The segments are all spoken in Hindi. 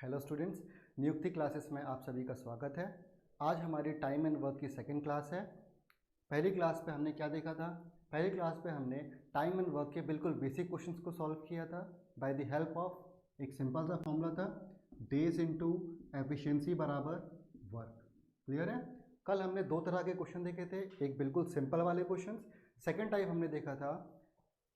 हेलो स्टूडेंट्स, नियुक्ति क्लासेस में आप सभी का स्वागत है। आज हमारी टाइम एंड वर्क की सेकंड क्लास है। पहली क्लास पे हमने क्या देखा था? पहली क्लास पे हमने टाइम एंड वर्क के बिल्कुल बेसिक क्वेश्चंस को सॉल्व किया था बाय द हेल्प ऑफ एक सिंपल सा फॉर्मूला था, डेज इनटू एफिशिएंसी बराबर वर्क। क्लियर है? कल हमने दो तरह के क्वेश्चन देखे थे, एक बिल्कुल सिंपल वाले क्वेश्चन, सेकेंड टाइप हमने देखा था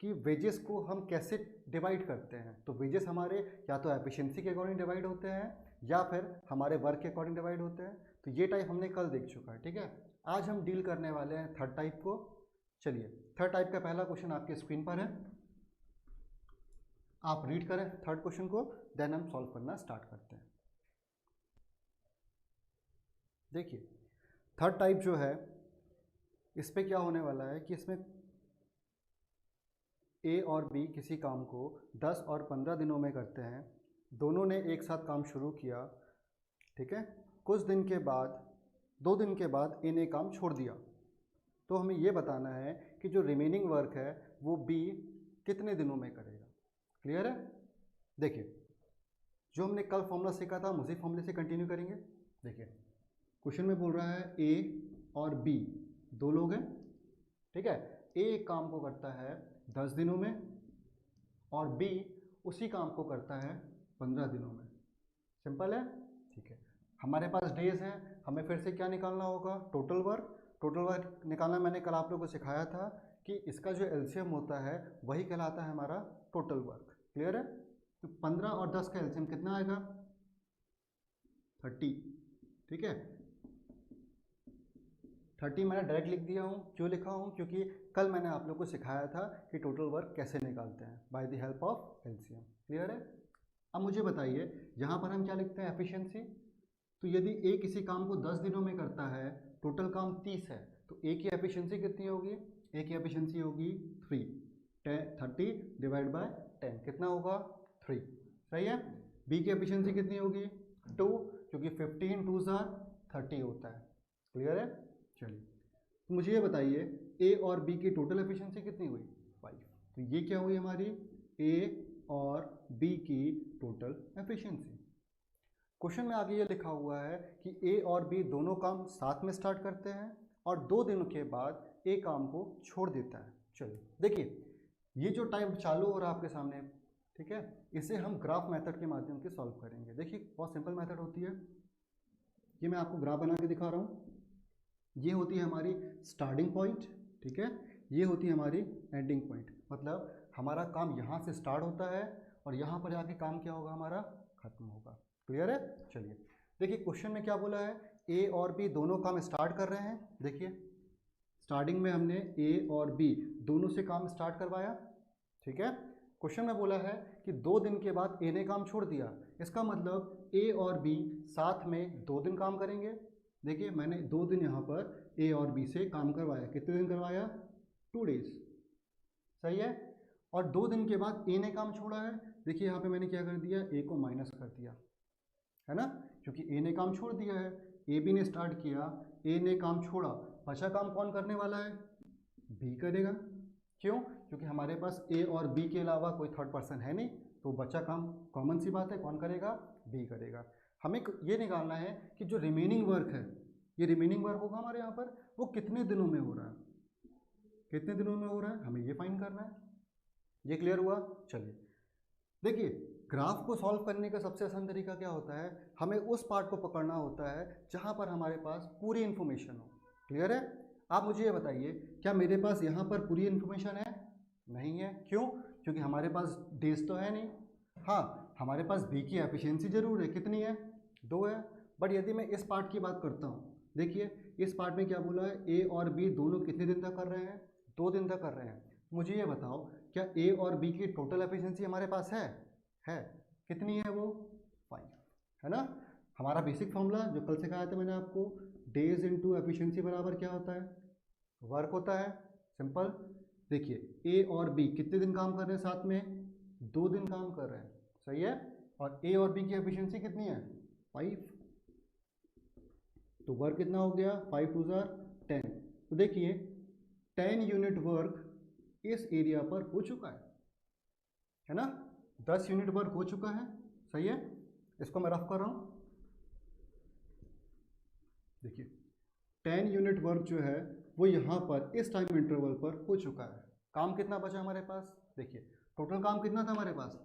कि वेजेस को हम कैसे डिवाइड करते हैं। तो वेजेस हमारे या तो एफिशिएंसी के अकॉर्डिंग डिवाइड होते हैं या फिर हमारे वर्क के अकॉर्डिंग डिवाइड होते हैं। तो ये टाइप हमने कल देख चुका है। ठीक है, आज हम डील करने वाले हैं थर्ड टाइप को। चलिए, थर्ड टाइप का पहला क्वेश्चन आपके स्क्रीन पर है, आप रीड करें थर्ड क्वेश्चन को, देन हम सॉल्व करना स्टार्ट करते हैं। देखिए, थर्ड टाइप जो है इस पे क्या होने वाला है कि इसमें ए और बी किसी काम को 10 और 15 दिनों में करते हैं। दोनों ने एक साथ काम शुरू किया, ठीक है। कुछ दिन के बाद, 2 दिन के बाद ए ने काम छोड़ दिया। तो हमें ये बताना है कि जो रिमेनिंग वर्क है वो बी कितने दिनों में करेगा। क्लियर है? देखिए, जो हमने कल फॉर्मूला सीखा था हम उसी फॉर्मूले से कंटिन्यू करेंगे। देखिए, क्वेश्चन में बोल रहा है ए और बी दो लोग हैं, ठीक है। ए एक काम को करता है 10 दिनों में और बी उसी काम को करता है 15 दिनों में। सिंपल है, ठीक है। हमारे पास डेज है, हमें फिर से क्या निकालना होगा? Total work. टोटल वर्क निकालना मैंने कल आप लोगों को सिखाया था कि इसका जो एलसीएम होता है वही कहलाता है हमारा टोटल वर्क। क्लियर है? तो 15 और 10 का एलसीएम कितना आएगा? 30। ठीक है, 30 मैंने डायरेक्ट लिख दिया हूँ। क्यों लिखा हूँ? क्योंकि कल मैंने आप लोग को सिखाया था कि टोटल वर्क कैसे निकालते हैं, by the help of LCM. Clear है? अब मुझे बताइए, यहाँ पर हम क्या लिखते हैं? एफिशिएंसी। तो यदि ए किसी काम को 10 दिनों में करता है, टोटल काम 30 है, तो ए की एफिशिएंसी कितनी होगी? ए की एफिशिएंसी होगी 3। 30 डिवाइड बाय 10 कितना होगा? 3। सही है। बी की एफिशिएंसी कितनी होगी? 2, क्योंकि 15 2 30 होता है। क्लियर है? चलिए, तो मुझे ये बताइए ए और बी की टोटल एफिशिएंसी कितनी हुई? 5। तो ये क्या हुई हमारी? ए और बी की टोटल एफिशिएंसी। क्वेश्चन में आगे ये लिखा हुआ है कि ए और बी दोनों काम साथ में स्टार्ट करते हैं और 2 दिनों के बाद ए काम को छोड़ देता है। चलिए देखिए, ये जो टाइम चालू हो रहा है आपके सामने, ठीक है, इसे हम ग्राफ मेथड के माध्यम से सॉल्व करेंगे। देखिए, बहुत सिंपल मेथड होती है। ये मैं आपको ग्राफ बना के दिखा रहा हूँ। ये होती है हमारी स्टार्टिंग पॉइंट, ठीक है। ये होती है हमारी एंडिंग पॉइंट, मतलब हमारा काम यहाँ से स्टार्ट होता है और यहाँ पर जाके काम क्या होगा? हमारा खत्म होगा। क्लियर है? चलिए देखिए, क्वेश्चन में क्या बोला है? ए और बी दोनों काम स्टार्ट कर रहे हैं। देखिए, स्टार्टिंग में हमने ए और बी दोनों से काम स्टार्ट करवाया, ठीक है। क्वेश्चन में बोला है कि 2 दिन के बाद ए ने काम छोड़ दिया। इसका मतलब ए और बी साथ में 2 दिन काम करेंगे। देखिए, मैंने 2 दिन यहाँ पर ए और बी से काम करवाया। कितने दिन करवाया? 2 डेज। सही है। और 2 दिन के बाद ए ने काम छोड़ा है। देखिए, यहाँ पे मैंने क्या कर दिया? ए को माइनस कर दिया, है ना, क्योंकि ए ने काम छोड़ दिया है। ए बी ने स्टार्ट किया, ए ने काम छोड़ा, बचा काम कौन करने वाला है? बी करेगा। क्यों? क्योंकि हमारे पास ए और बी के अलावा कोई थर्ड पर्सन है नहीं, तो बचा काम कॉमन सी बात है, कौन करेगा? बी करेगा। हमें ये निकालना है कि जो रिमेनिंग वर्क है, ये रिमेनिंग वर्क होगा हमारे यहाँ पर, वो कितने दिनों में हो रहा है? कितने दिनों में हो रहा है, हमें ये फाइंड करना है। ये क्लियर हुआ? चलिए देखिए, ग्राफ को सॉल्व करने का सबसे आसान तरीका क्या होता है? हमें उस पार्ट को पकड़ना होता है जहाँ पर हमारे पास पूरी इन्फॉर्मेशन हो। क्लियर है? आप मुझे ये बताइए, क्या मेरे पास यहाँ पर पूरी इन्फॉर्मेशन है? नहीं है। क्यों? क्योंकि हमारे पास डेज तो है नहीं। हाँ, हमारे पास बी की एफिशिएंसी जरूर है। कितनी है? 2 है। बट यदि मैं इस पार्ट की बात करता हूँ, देखिए इस पार्ट में क्या बोला है? ए और बी दोनों कितने दिन तक कर रहे हैं? 2 दिन तक कर रहे हैं। मुझे ये बताओ, क्या ए और बी की टोटल एफिशिएंसी हमारे पास है? कितनी है वो? 5, है ना। हमारा बेसिक फॉर्मूला जो कल सिखाया था मैंने आपको, डेज इनटू एफिशिएंसी बराबर क्या होता है? वर्क होता है। सिंपल। देखिए, ए और बी कितने दिन काम कर रहे हैं साथ में? 2 दिन काम कर रहे हैं। सही है। और ए और बी की एफिशिएंसी कितनी है? 5। तो वर्क कितना हो गया? 5 2 10। तो देखिए, 10 यूनिट वर्क इस एरिया पर हो चुका है ना। 10 यूनिट वर्क हो चुका है। सही है। इसको मैं रफ कर रहा हूँ। देखिए 10 यूनिट वर्क जो है वो यहाँ पर इस टाइम इंटरवल पर हो चुका है। काम कितना बचा हमारे पास? देखिए टोटल काम कितना था हमारे पास?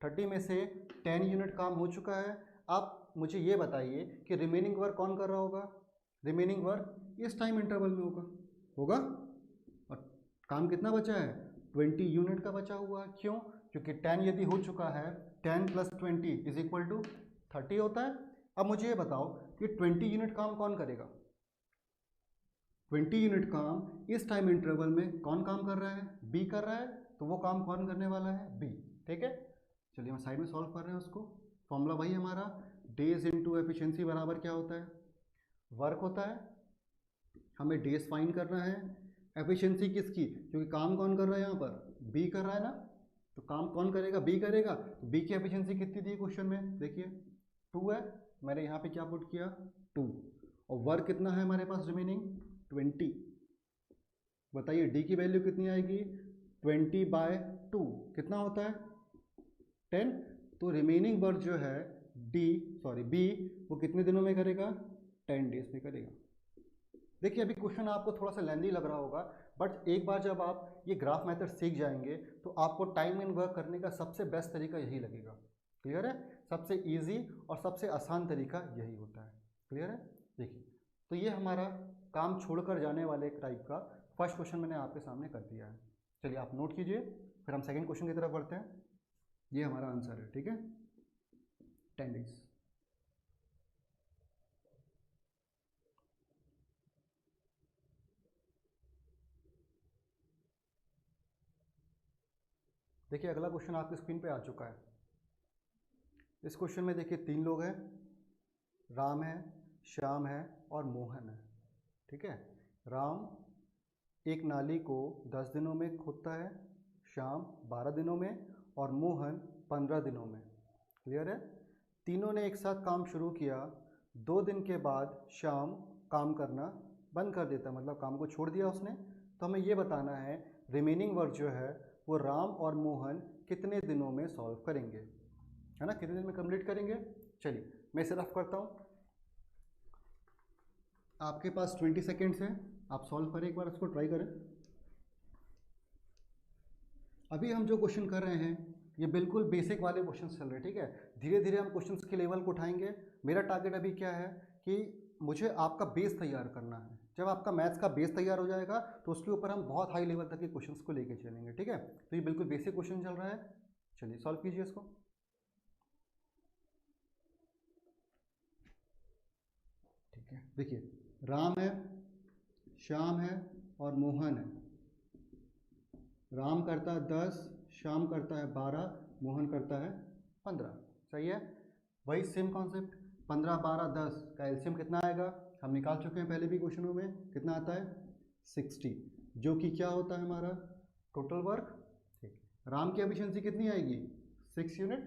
30 में से 10 यूनिट काम हो चुका है। आप मुझे ये बताइए कि रिमेनिंग वर्क कौन कर रहा होगा? रिमेनिंग वर्क इस टाइम इंटरवल में होगा। और काम कितना बचा है? 20 यूनिट का बचा हुआ है। क्यों? क्योंकि 10 यदि हो चुका है, 10 + 20 = 30 होता है। अब मुझे ये बताओ कि 20 यूनिट काम कौन करेगा? 20 यूनिट काम इस टाइम इंटरवल में कौन काम कर रहा है? बी कर रहा है। तो वो काम कौन करने वाला है? बी। ठीक है, चलिए हम साइड में सॉल्व कर रहे हैं उसको। फॉर्मूला वही हमारा, डेज इनटू एफिशिएंसी बराबर क्या होता है? वर्क होता है। हमें डेज फाइंड करना है। एफिशिएंसी किसकी? क्योंकि काम कौन कर रहा है यहाँ पर? बी कर रहा है ना, तो काम कौन करेगा? बी करेगा। तो बी की एफिशिएंसी कितनी थी क्वेश्चन में? देखिए 2 है, मैंने यहाँ पे क्या पुट किया? 2। और वर्क कितना है हमारे पास रिमेनिंग? 20। बताइए डी की वैल्यू कितनी आएगी? 20/2 कितना होता है? 10। तो रिमेनिंग वर्क जो है बी वो कितने दिनों में करेगा? 10 डेज में करेगा। देखिए अभी क्वेश्चन आपको थोड़ा सा लेंदी लग रहा होगा, बट एक बार जब आप ये ग्राफ मेथड सीख जाएंगे तो आपको टाइम एंड वर्क करने का सबसे बेस्ट तरीका यही लगेगा। क्लियर है? सबसे इजी और सबसे आसान तरीका यही होता है। क्लियर है? देखिए तो ये हमारा काम छोड़कर जाने वाले टाइप का फर्स्ट क्वेश्चन मैंने आपके सामने कर दिया है। चलिए आप नोट कीजिए, फिर हम सेकंड क्वेश्चन की तरफ बढ़ते हैं। ये हमारा आंसर है। ठीक है, 10 डेज। देखिए अगला क्वेश्चन आपकी स्क्रीन पे आ चुका है। इस क्वेश्चन में देखिए 3 लोग हैं, राम है, श्याम है और मोहन है। ठीक है, राम एक नाली को 10 दिनों में खोदता है, श्याम 12 दिनों में और मोहन 15 दिनों में। क्लियर है? तीनों ने एक साथ काम शुरू किया। 2 दिन के बाद श्याम काम करना बंद कर देता, मतलब काम को छोड़ दिया उसने। तो हमें ये बताना है रिमेनिंग वर्क जो है वो राम और मोहन कितने दिनों में सॉल्व करेंगे, है ना? कितने दिन में कंप्लीट करेंगे? चलिए मैं इसे रफ करता हूँ। आपके पास 20 सेकेंड्स हैं, आप सॉल्व करें, एक बार इसको ट्राई करें। अभी हम जो क्वेश्चन कर रहे हैं ये बिल्कुल बेसिक वाले क्वेश्चन चल रहे हैं। ठीक है, धीरे धीरे हम क्वेश्चंस के लेवल को उठाएंगे। मेरा टारगेट अभी क्या है कि मुझे आपका बेस तैयार करना है। जब आपका मैथ्स का बेस तैयार हो जाएगा तो उसके ऊपर हम बहुत हाई लेवल तक के क्वेश्चंस को लेके चलेंगे। ठीक है, तो ये बिल्कुल बेसिक क्वेश्चन चल रहा है। चलिए सॉल्व कीजिए इसको। ठीक है, देखिए राम है, श्याम है और मोहन है। राम करता है 10, श्याम करता है 12, मोहन करता है 15। सही है? वही सेम कॉन्सेप्ट, 15, 12, 10 का एलसीएम कितना आएगा? हम निकाल चुके हैं पहले भी क्वेश्चनों में। कितना आता है? 60, जो कि क्या होता है हमारा? Total work. ठीक, राम की एफिशिएंसी कितनी आएगी? 6 यूनिट।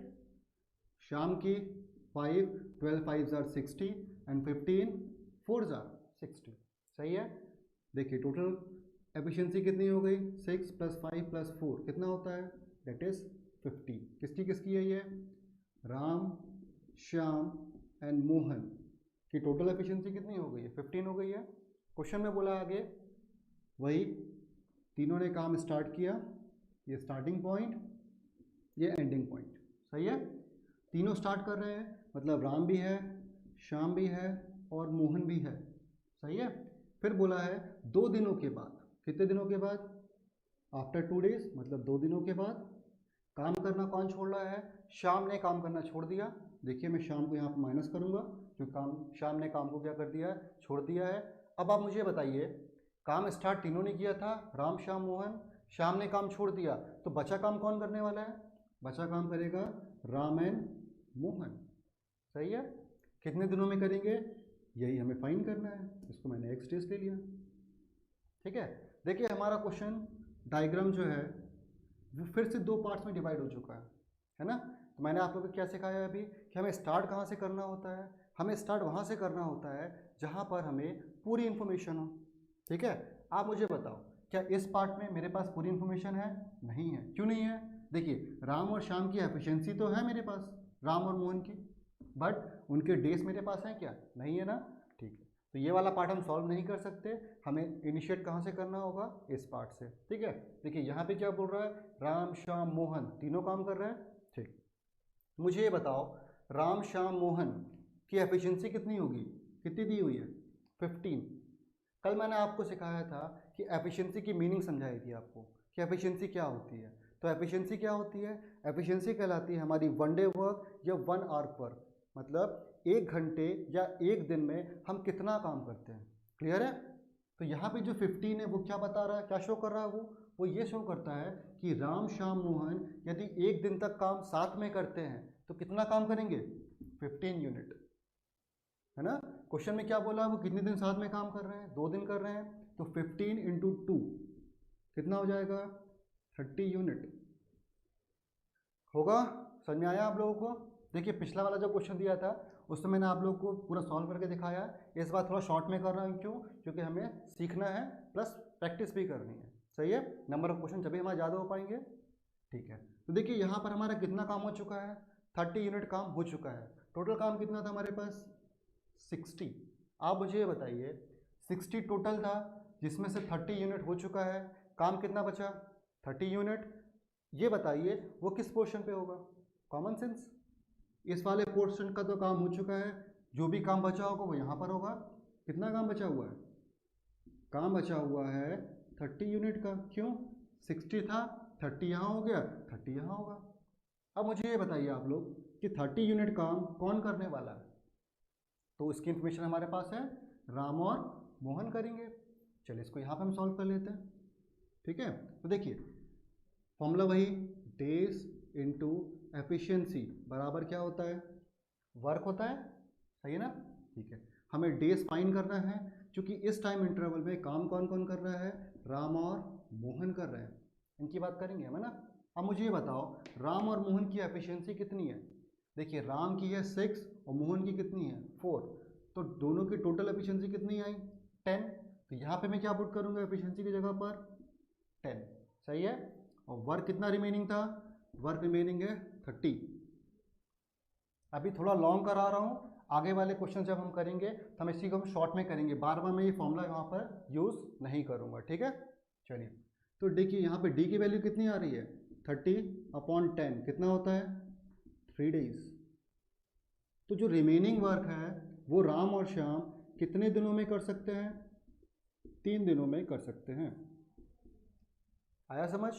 श्याम की 5, 12 5 = 60 एंड 15 4 = 60। सही है? देखिए टोटल एफिशिएंसी कितनी हो गई? 6 + 5 + 4 कितना होता है? That is 50। किसकी किसकी है ये? राम, श्याम एंड मोहन की टोटल एफिशिएंसी कितनी हो गई है? 15 हो गई है। क्वेश्चन में बोला आगे वही, तीनों ने काम स्टार्ट किया, ये स्टार्टिंग पॉइंट, ये एंडिंग पॉइंट। सही है? तीनों स्टार्ट कर रहे हैं, मतलब राम भी है, श्याम भी है और मोहन भी है। सही है? फिर बोला है 2 दिनों के बाद। कितने दिनों के बाद? आफ्टर 2 डेज, मतलब 2 दिनों के बाद। काम करना कौन छोड़ रहा है? श्याम ने काम करना छोड़ दिया। देखिए मैं शाम को यहाँ पर माइनस करूँगा क्योंकि शाम ने काम को क्या कर दिया है? छोड़ दिया है। अब आप मुझे बताइए, काम स्टार्ट तीनों ने किया था, राम, श्याम, मोहन। श्याम ने काम छोड़ दिया, तो बचा काम कौन करने वाला है? बचा काम करेगा राम एंड मोहन। सही है? कितने दिनों में करेंगे? यही हमें फाइंड करना है। इसको मैंने एक्स डेज ले लिया। ठीक है, देखिए हमारा क्वेश्चन डायग्राम जो है वो फिर से 2 पार्ट्स में डिवाइड हो चुका है ना? तो मैंने आप लोगों को क्या सिखाया अभी कि हमें स्टार्ट कहाँ से करना होता है? हमें स्टार्ट वहाँ से करना होता है जहाँ पर हमें पूरी इन्फॉर्मेशन हो। ठीक है, आप मुझे बताओ क्या इस पार्ट में मेरे पास पूरी इन्फॉर्मेशन है? नहीं है। क्यों नहीं है? देखिए राम और श्याम की एफिशिएंसी तो है मेरे पास, राम और मोहन की, बट उनके डेज मेरे पास हैं क्या? नहीं है ना, ठीक है। तो ये वाला पार्ट हम सॉल्व नहीं कर सकते, हमें इनिशिएट कहाँ से करना होगा? इस पार्ट से, ठीक है। देखिए यहाँ पे क्या बोल रहा है, राम श्याम मोहन तीनों काम कर रहे हैं, ठीक। मुझे ये बताओ राम श्याम मोहन की एफिशिएंसी कितनी होगी? कितनी दी हुई है? 15। कल मैंने आपको सिखाया था कि एफिशिएंसी की मीनिंग समझाई थी आपको कि एफिशिएंसी क्या होती है। तो एफिशिएंसी क्या होती है? एफिशिएंसी कहलाती है हमारी वन डे वर्क या वन आवर वर्क, मतलब 1 घंटे या 1 दिन में हम कितना काम करते हैं। क्लियर है? तो यहाँ पे जो 15 है वो क्या बता रहा है, क्या शो कर रहा है? वो ये शो करता है कि राम श्याम मोहन यदि 1 दिन तक काम साथ में करते हैं तो कितना काम करेंगे? 15 यूनिट, है ना। क्वेश्चन में क्या बोला, वो कितने दिन साथ में काम कर रहे हैं? 2 दिन कर रहे हैं, तो 15 इंटू 2 कितना हो जाएगा? 30 यूनिट होगा। समझ में आया आप लोगों को? देखिए पिछला वाला जो क्वेश्चन दिया था उसमें मैंने आप लोगों को पूरा सॉल्व करके दिखाया, इस बार थोड़ा शॉर्ट में कर रहा हूँ। क्यों? क्योंकि हमें सीखना है प्लस प्रैक्टिस भी करनी है, सही है। नंबर ऑफ क्वेश्चन जब हमारे ज़्यादा हो पाएंगे, ठीक है। तो देखिए यहाँ पर हमारा कितना काम हो चुका है? 30 यूनिट काम हो चुका है। टोटल काम कितना था हमारे पास? 60। आप मुझे ये बताइए 60 टोटल था जिसमें से 30 यूनिट हो चुका है, काम कितना बचा? 30 यूनिट। ये बताइए वो किस पोर्शन पे होगा? कॉमन सेंस, इस वाले पोर्शन का तो काम हो चुका है, जो भी काम बचा होगा वो यहाँ पर होगा। कितना काम बचा हुआ है? काम बचा हुआ है 30 यूनिट का। क्यों? 60 था, 30 यहाँ हो गया, 30 यहाँ होगा। अब मुझे ये बताइए आप लोग कि 30 यूनिट काम कौन करने वाला है? तो इसकी इंफॉर्मेशन हमारे पास है, राम और मोहन करेंगे। चलिए इसको यहाँ पे हम सॉल्व कर लेते हैं, ठीक है। तो देखिए फॉर्मूला वही, डेज इनटू एफिशिएंसी बराबर क्या होता है? वर्क होता है, सही है ना, ठीक है। हमें डेज फाइंड करना है, क्योंकि इस टाइम इंटरवल में काम कौन कौन कर रहा है? राम और मोहन कर रहे हैं, इनकी बात करेंगे हम, है ना। अब मुझे ये बताओ राम और मोहन की एफिशिएंसी कितनी है? देखिए राम की है 6 और मोहन की कितनी है? 4। तो दोनों की टोटल एफिशिएंसी कितनी आई? 10। तो यहाँ पे मैं क्या पुट करूँगा एफिशिएंसी की जगह पर? 10, सही है। और वर्क कितना रिमेनिंग था? वर्क रिमेनिंग है 30। अभी थोड़ा लॉन्ग करा रहा हूँ, आगे वाले क्वेश्चन जब हम करेंगे तो हम इसी को हम शॉर्ट में करेंगे, बार बार मैं ये फॉर्मूला यहाँ पर यूज़ नहीं करूँगा, ठीक है। चलिए तो देखिए यहाँ पे डी की वैल्यू कितनी आ रही है? 30/10 कितना होता है? 3 डेज। तो जो रिमेनिंग वर्क है वो राम और श्याम कितने दिनों में कर सकते हैं? 3 दिनों में कर सकते हैं। आया समझ?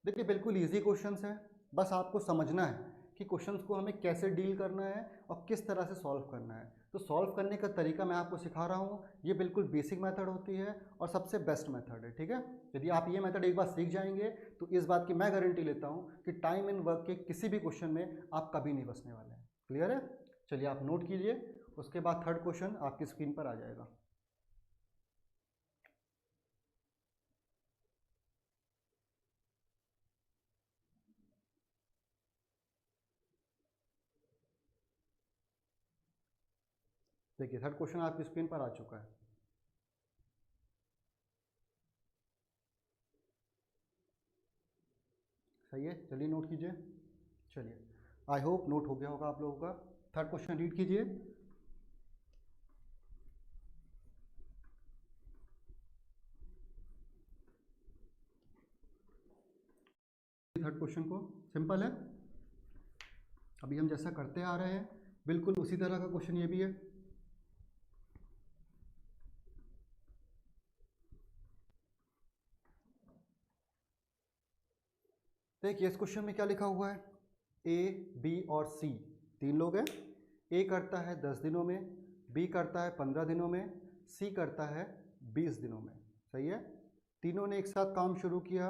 देखिए बिल्कुल इजी क्वेश्चंस है, बस आपको समझना है कि क्वेश्चंस को हमें कैसे डील करना है और किस तरह से सॉल्व करना है। तो सॉल्व करने का तरीका मैं आपको सिखा रहा हूँ, ये बिल्कुल बेसिक मेथड होती है और सबसे बेस्ट मेथड है, ठीक है। यदि आप ये मेथड एक बार सीख जाएंगे तो इस बात की मैं गारंटी लेता हूँ कि टाइम एंड वर्क के किसी भी क्वेश्चन में आप कभी नहीं फंसने वाले हैं। क्लियर है? चलिए आप नोट कीजिए, उसके बाद थर्ड क्वेश्चन आपकी स्क्रीन पर आ जाएगा। देखिए थर्ड क्वेश्चन आपकी स्क्रीन पर आ चुका है। सही है, चलिए नोट कीजिए। चलिए आई होप नोट हो गया होगा आप लोगों का। थर्ड क्वेश्चन रीड कीजिए। थर्ड क्वेश्चन को सिंपल है, अभी हम जैसा करते आ रहे हैं बिल्कुल उसी तरह का क्वेश्चन ये भी है। देखिए इस क्वेश्चन में क्या लिखा हुआ है, ए बी और सी 3 लोग हैं। ए करता है 10 दिनों में, बी करता है 15 दिनों में, सी करता है 20 दिनों में, सही है। तीनों ने एक साथ काम शुरू किया,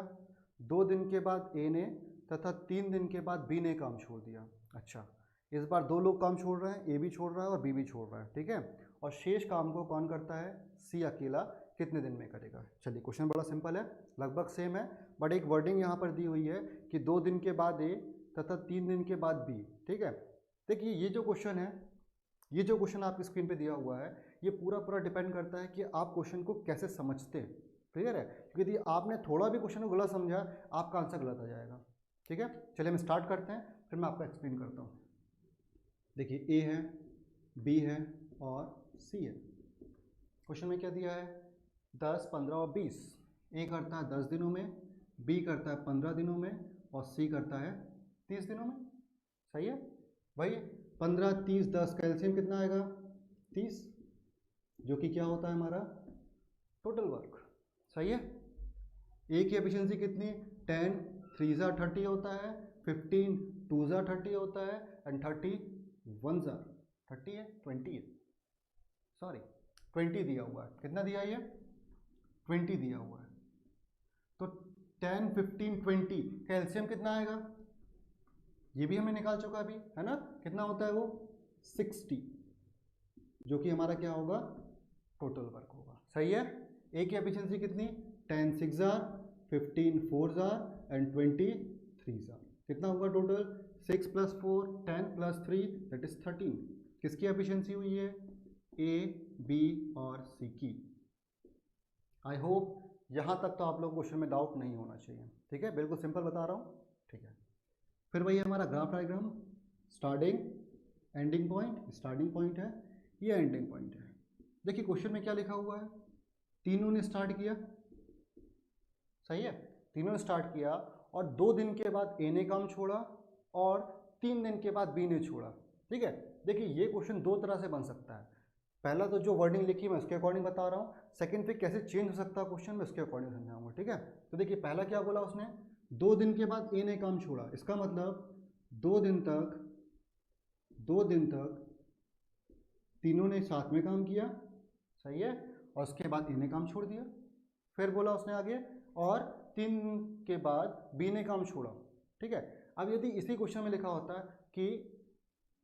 2 दिन के बाद ए ने तथा 3 दिन के बाद बी ने काम छोड़ दिया। अच्छा, इस बार 2 लोग काम छोड़ रहे हैं, ए भी छोड़ रहा है और बी भी छोड़ रहा है, ठीक है। और शेष काम को कौन करता है? सी अकेला कितने दिन में करेगा? चलिए क्वेश्चन बड़ा सिंपल है, लगभग सेम है, बट एक वर्डिंग यहाँ पर दी हुई है कि 2 दिन के बाद ए तथा 3 दिन के बाद बी, ठीक है। देखिए ये जो क्वेश्चन है, ये जो क्वेश्चन आपकी स्क्रीन पे दिया हुआ है, ये पूरा डिपेंड करता है कि आप क्वेश्चन को कैसे समझते हैं। क्लियर है? क्योंकि यदि आपने थोड़ा भी क्वेश्चन को गलत समझा, आपका आंसर गलत आ जाएगा, ठीक है। चलिए हम स्टार्ट करते हैं, फिर मैं आपको एक्सप्लेन करता हूँ। देखिए ए है, बी है और सी है। क्वेश्चन में क्या दिया है, 10, 15 और 20। ए करता है 10 दिनों में, बी करता है 15 दिनों में और सी करता है 30 दिनों में। सही है भाई, 15, 30, 10 का एलसीएम कितना आएगा, 30, जो कि क्या होता है हमारा टोटल वर्क। सही है। ए की एफिशिएंसी कितनी, 10 3 ज़ा 30 होता है, 15 2 ज़ा 30 होता है एंड 30 1 ज़ा 30 है, 20 है, सॉरी 20 दिया हुआ है। कितना दिया है ये, 20 दिया हुआ है। तो 10 15 20 का एलसीएम कितना आएगा, ये भी हमें निकाल चुका अभी, है ना। कितना होता है वो, 60, जो कि हमारा क्या होगा, टोटल वर्क होगा। सही है। ए की एफिशिएंसी कितनी, 10 6 ज़ार, 15 4 ज़ार एंड 20 3 ज़ार। कितना होगा टोटल, 6 + 4 10 + 3 दैट इज 13। किसकी एफिशिएंसी हुई है, ए बी और सी की। आई होप यहाँ तक तो आप लोग क्वेश्चन में डाउट नहीं होना चाहिए। ठीक है, बिल्कुल सिंपल बता रहा हूँ। ठीक है, फिर वही हमारा graph diagram, starting ending point, starting point है, ये एंडिंग पॉइंट है। देखिए क्वेश्चन में क्या लिखा हुआ है, तीनों ने स्टार्ट किया। सही है, तीनों ने स्टार्ट किया और 2 दिन के बाद ए ने काम छोड़ा और 3 दिन के बाद बी ने छोड़ा। ठीक है, देखिए ये क्वेश्चन 2 तरह से बन सकता है। पहला तो जो वर्डिंग लिखी मैं उसके अकॉर्डिंग बता रहा हूँ, सेकंड पे कैसे चेंज हो सकता है क्वेश्चन में उसके अकॉर्डिंग समझाऊंगा। ठीक है, तो देखिए पहला क्या बोला उसने, 2 दिन के बाद ए ने काम छोड़ा, इसका मतलब 2 दिन तक तीनों ने साथ में काम किया। सही है, और उसके बाद ए ने काम छोड़ दिया। फिर बोला उसने आगे, और 3 के बाद बी ने काम छोड़ा। ठीक है, अब यदि इसी क्वेश्चन में लिखा होता कि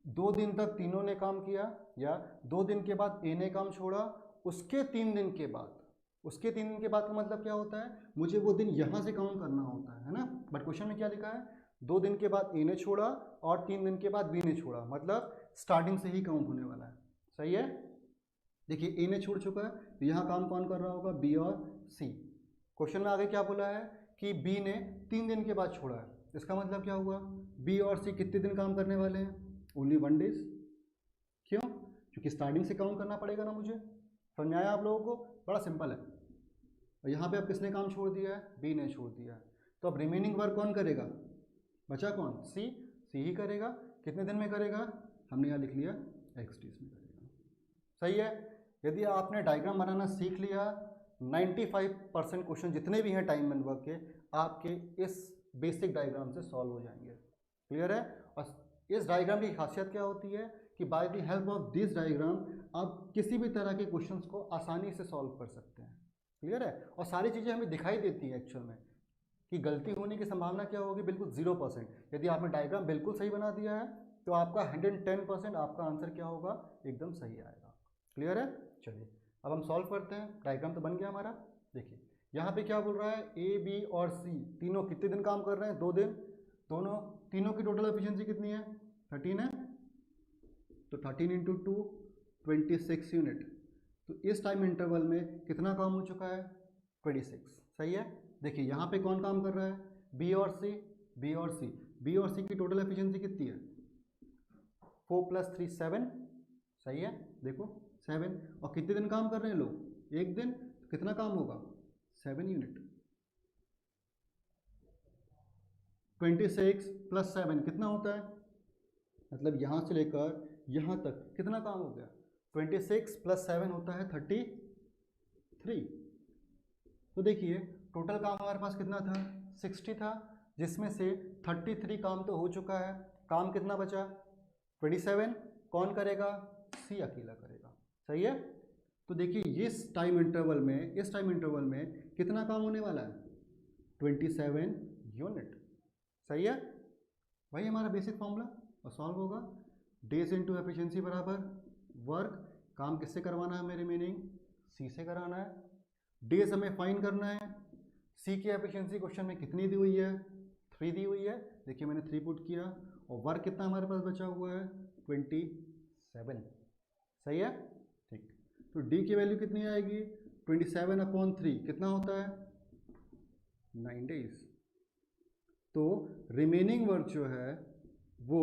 2 दिन तक तीनों ने काम किया या 2 दिन के बाद ए ने काम छोड़ा, उसके 3 दिन के बाद, उसके 3 दिन के बाद का मतलब क्या होता है, मुझे वो दिन यहाँ से काउंट करना होता है ना। बट क्वेश्चन में क्या लिखा है, 2 दिन के बाद ए ने छोड़ा और 3 दिन के बाद बी ने छोड़ा, मतलब स्टार्टिंग से ही काउंट होने वाला है। सही है, देखिए ए ने छोड़ चुका है तो यहाँ काम कौन कर रहा होगा, बी और सी। क्वेश्चन में आगे क्या बोला है कि बी ने 3 दिन के बाद छोड़ा है, इसका मतलब क्या हुआ, बी और सी कितने दिन काम करने वाले हैं, ओनली 1 डेज। क्यों, क्योंकि स्टार्टिंग से काउंट करना पड़ेगा ना मुझे। समझ में आया आप लोगों को, बड़ा सिंपल है। और यहाँ पे अब किसने काम छोड़ दिया है, बी ने छोड़ दिया है। तो अब रिमेनिंग वर्क कौन करेगा, बचा कौन, सी ही करेगा। कितने दिन में करेगा, हमने यहाँ लिख लिया x डेज में करेगा। सही है, यदि आपने डायग्राम बनाना सीख लिया, 95% क्वेश्चन जितने भी हैं टाइम एंड वर्क के आपके इस बेसिक डायग्राम से सॉल्व हो जाएंगे। क्लियर है। और इस डायग्राम की खासियत क्या होती है कि by the help of this diagram आप किसी भी तरह के क्वेश्चंस को आसानी से सॉल्व कर सकते हैं। क्लियर है, और सारी चीज़ें हमें दिखाई देती है एक्चुअल में कि गलती होने की संभावना क्या होगी, बिल्कुल 0%। यदि आपने डायग्राम बिल्कुल सही बना दिया है तो आपका 110% आपका आंसर क्या होगा, एकदम सही आएगा। क्लियर है। चलिए अब हम सॉल्व करते हैं। डायग्राम तो बन गया हमारा। देखिए यहाँ पे क्या बोल रहा है, ए बी और सी तीनों कितने दिन काम कर रहे हैं, 2 दिन। तीनों की टोटल एफिशिएंसी कितनी है, 13 है। तो 13 × 2 26 यूनिट। तो इस टाइम इंटरवल में कितना काम हो चुका है, 26। सही है। देखिए यहाँ पे कौन काम कर रहा है, बी और सी की टोटल एफिशिएंसी कितनी है, 4 + 3 7। सही है, देखो 7। और कितने दिन काम कर रहे हैं लोग, 1 दिन। तो कितना काम होगा, 7 यूनिट। 26 + 7 कितना होता है, मतलब यहाँ से लेकर यहाँ तक कितना काम हो गया, 26 + 7 होता है 33। तो देखिए टोटल काम हमारे पास कितना था, 60 था, जिसमें से 33 काम तो हो चुका है। काम कितना बचा, 27। कौन करेगा, सी अकेला करेगा। सही है। तो देखिए इस टाइम इंटरवल में कितना काम होने वाला है, 27 यूनिट। सही है, वही हमारा बेसिक फॉर्मूला और सॉल्व होगा। डेज इंटू एफिशिएंसी बराबर वर्क। काम किससे करवाना है, मेरे मीनिंग सी से कराना है। डेज हमें फाइन करना है। सी की एफिशिएंसी क्वेश्चन में कितनी दी हुई है, 3 दी हुई है। देखिए मैंने 3 पुट किया। और वर्क कितना हमारे पास बचा हुआ है, 27। सही है, ठीक। तो डी की वैल्यू कितनी आएगी, 27/3 कितना होता है, 9 डेज। तो रिमेनिंग वर्क जो है वो